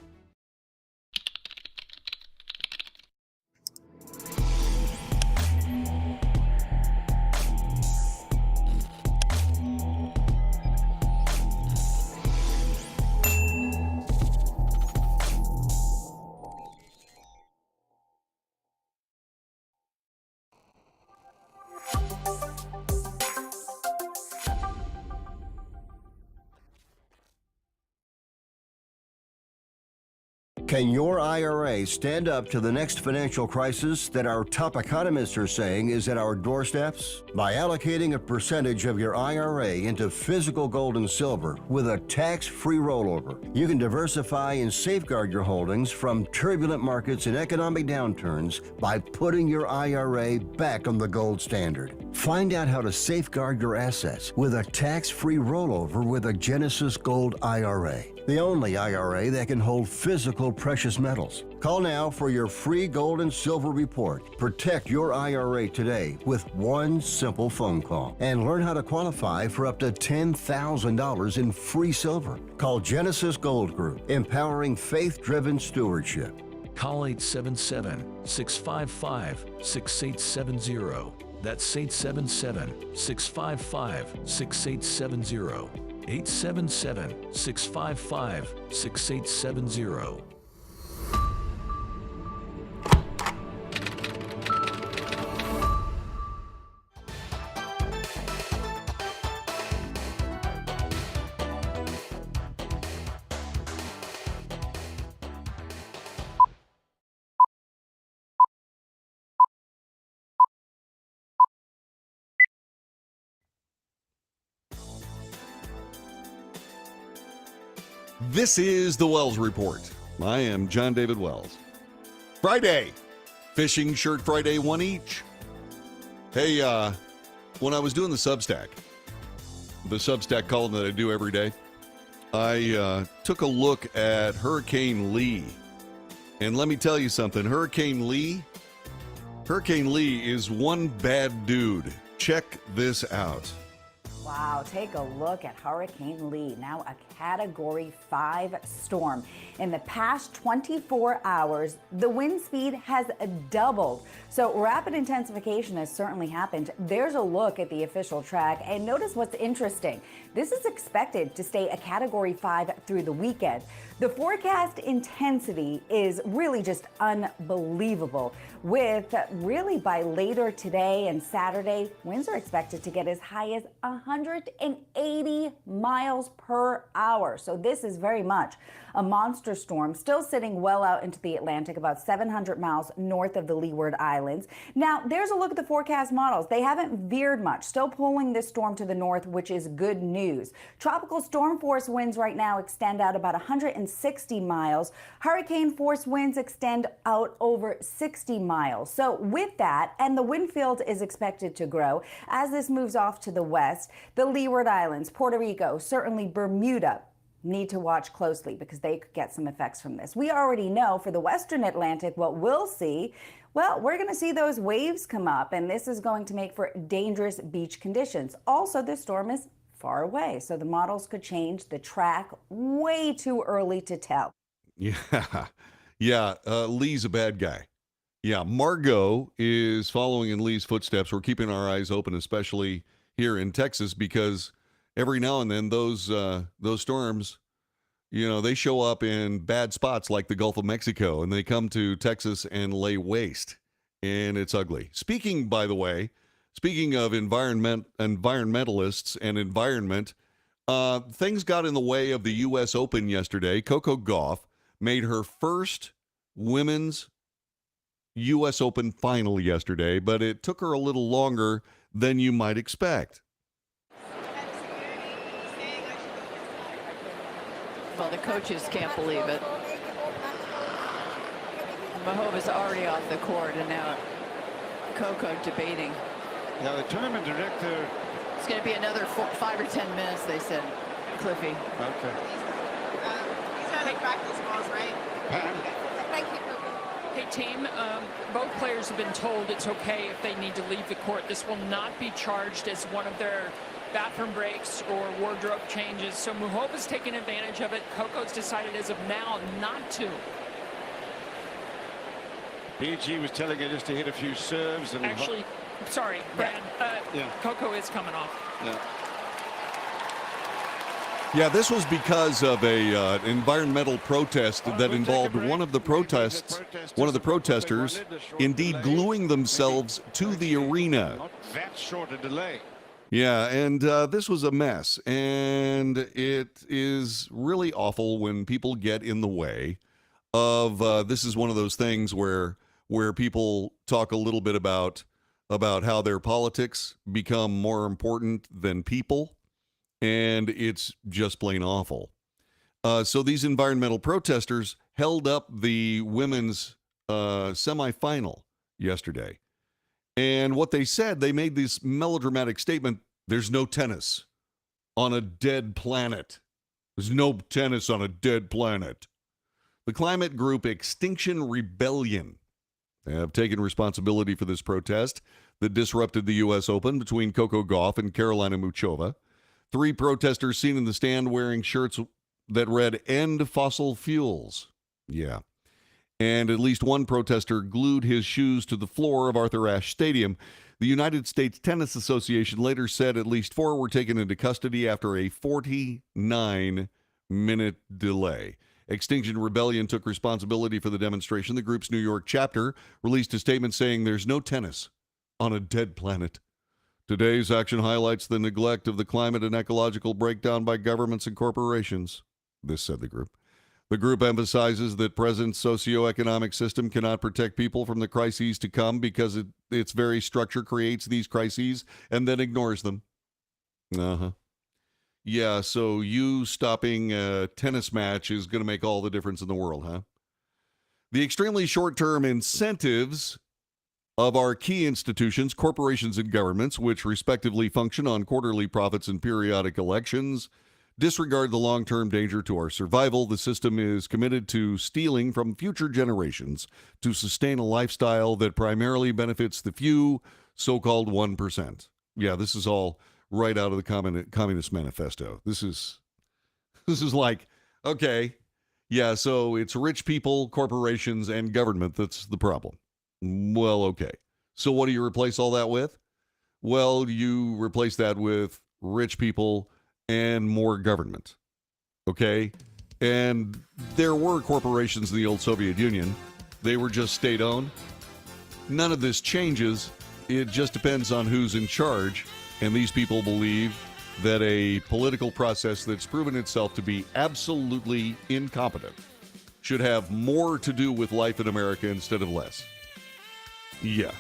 Can your IRA stand up to the next financial crisis that our top economists are saying is at our doorsteps? By allocating a percentage of your IRA into physical gold and silver with a tax-free rollover, you can diversify and safeguard your holdings from turbulent markets and economic downturns by putting your IRA back on the gold standard. Find out how to safeguard your assets with a tax-free rollover with a Genesis Gold IRA, the only IRA that can hold physical precious metals. Call now for your free gold and silver report. Protect your IRA today with one simple phone call and learn how to qualify for up to $10,000 in free silver. Call Genesis Gold Group, empowering faith-driven stewardship. Call 877-655-6870. That's 877-655-6870. 877-655-6870. This is the Wells Report. I am John David Wells. Friday, Fishing Shirt Friday, one each. Hey, when I was doing the Substack column that I do every day, I took a look at Hurricane Lee. And let me tell you something, Hurricane Lee is one bad dude. Check this out. Wow, take a look at Hurricane Lee, now a Category 5 storm. In the past 24 hours, the wind speed has doubled. So rapid intensification has certainly happened. There's a look at the official track, and notice what's interesting. This is expected to stay a Category 5 through the weekend. The forecast intensity is really just unbelievable, with really by later today and Saturday, winds are expected to get as high as 180 miles per hour. So this is very much a monster storm, still sitting well out into the Atlantic, about 700 miles north of the Leeward Islands. Now, there's a look at the forecast models. They haven't veered much, still pulling this storm to the north, which is good news. Tropical storm force winds right now extend out about 160 miles. Hurricane force winds extend out over 60 miles. So with that, and the wind field is expected to grow as this moves off to the west, the Leeward Islands, Puerto Rico, certainly Bermuda, need to watch closely because they could get some effects from this. We already know for the western Atlantic what we'll see. Well, we're going to see those waves come up, and this is going to make for dangerous beach conditions. Also, this storm is far away, so the models could change the track way too early to tell. Yeah. Lee's a bad guy. Yeah, Margot is following in Lee's footsteps. We're keeping our eyes open, especially here in Texas, because every now and then those storms, they show up in bad spots like the Gulf of Mexico, and they come to Texas and lay waste, and it's ugly. By the way, speaking of environmentalists and environment, things got in the way of the U.S. Open yesterday. Coco Gauff made her first women's U.S. Open final yesterday, but it took her a little longer than you might expect. Well, the coaches can't believe it. Mahova's already off the court, and now Coco debating. Now the tournament director. It's going to be another 5 or 10 minutes, they said, Cliffy. Okay. These are the practice balls, right? Thank you, Coco. Hey, team, both players have been told it's okay if they need to leave the court. This will not be charged as one of their bathroom breaks or wardrobe changes. So Muhova's taking advantage of it. Coco's decided as of now not to. BG was telling her just to hit a few serves. And actually, sorry, Brad, Coco is coming off. Yeah, this was because of a environmental protest that involved one of the protesters indeed gluing themselves to the arena. Not that short a delay. Yeah, and this was a mess, and it is really awful when people get in the way of, this is one of those things where people talk a little bit about how their politics become more important than people, and it's just plain awful. So these environmental protesters held up the women's semifinal yesterday. And what they said, they made this melodramatic statement, there's no tennis on a dead planet. There's no tennis on a dead planet. The climate group Extinction Rebellion have taken responsibility for this protest that disrupted the U.S. Open between Coco Gauff and Karolina Muchova. 3 protesters seen in the stand wearing shirts that read, "End Fossil Fuels." Yeah. And at least one protester glued his shoes to the floor of Arthur Ashe Stadium. The United States Tennis Association later said at least 4 were taken into custody after a 49-minute delay. Extinction Rebellion took responsibility for the demonstration. The group's New York chapter released a statement saying there's no tennis on a dead planet. Today's action highlights the neglect of the climate and ecological breakdown by governments and corporations, this said the group. The group emphasizes that present socioeconomic system cannot protect people from the crises to come because its very structure creates these crises and then ignores them. Yeah, so you stopping a tennis match is going to make all the difference in the world, huh? The extremely short-term incentives of our key institutions, corporations, and governments, which respectively function on quarterly profits and periodic elections, disregard the long-term danger to our survival. The system is committed to stealing from future generations to sustain a lifestyle that primarily benefits the few, so-called 1%. Yeah, this is all right out of the Communist Manifesto. This is like, okay, yeah, so it's rich people, corporations, and government that's the problem. Well, okay. So what do you replace all that with? Well, you replace that with rich people and more government. Okay? And there were corporations in the old Soviet Union. They were just state-owned. None of this changes. It just depends on who's in charge. And these people believe that a political process that's proven itself to be absolutely incompetent should have more to do with life in America instead of less. Yeah.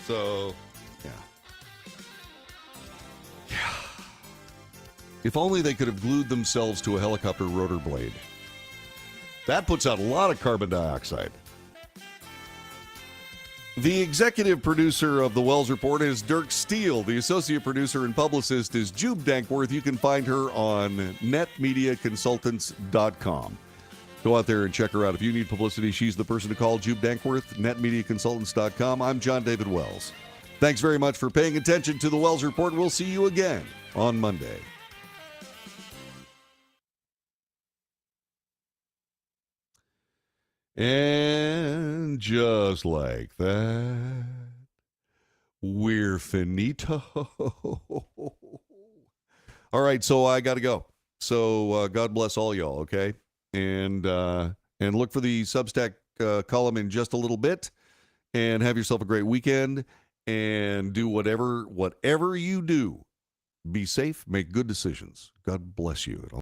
So, yeah. If only they could have glued themselves to a helicopter rotor blade. That puts out a lot of carbon dioxide. The executive producer of the Wells Report is Dirk Steele. The associate producer and publicist is Jube Dankworth. You can find her on netmediaconsultants.com. Go out there and check her out. If you need publicity, she's the person to call. Jube Dankworth, netmediaconsultants.com. I'm John David Wells. Thanks very much for paying attention to the Wells Report. We'll see you again on Monday. And just like that, we're finito. All right, so I got to go. So God bless all y'all, okay? And look for the Substack column in just a little bit. And have yourself a great weekend. And do whatever you do. Be safe, make good decisions. God bless you.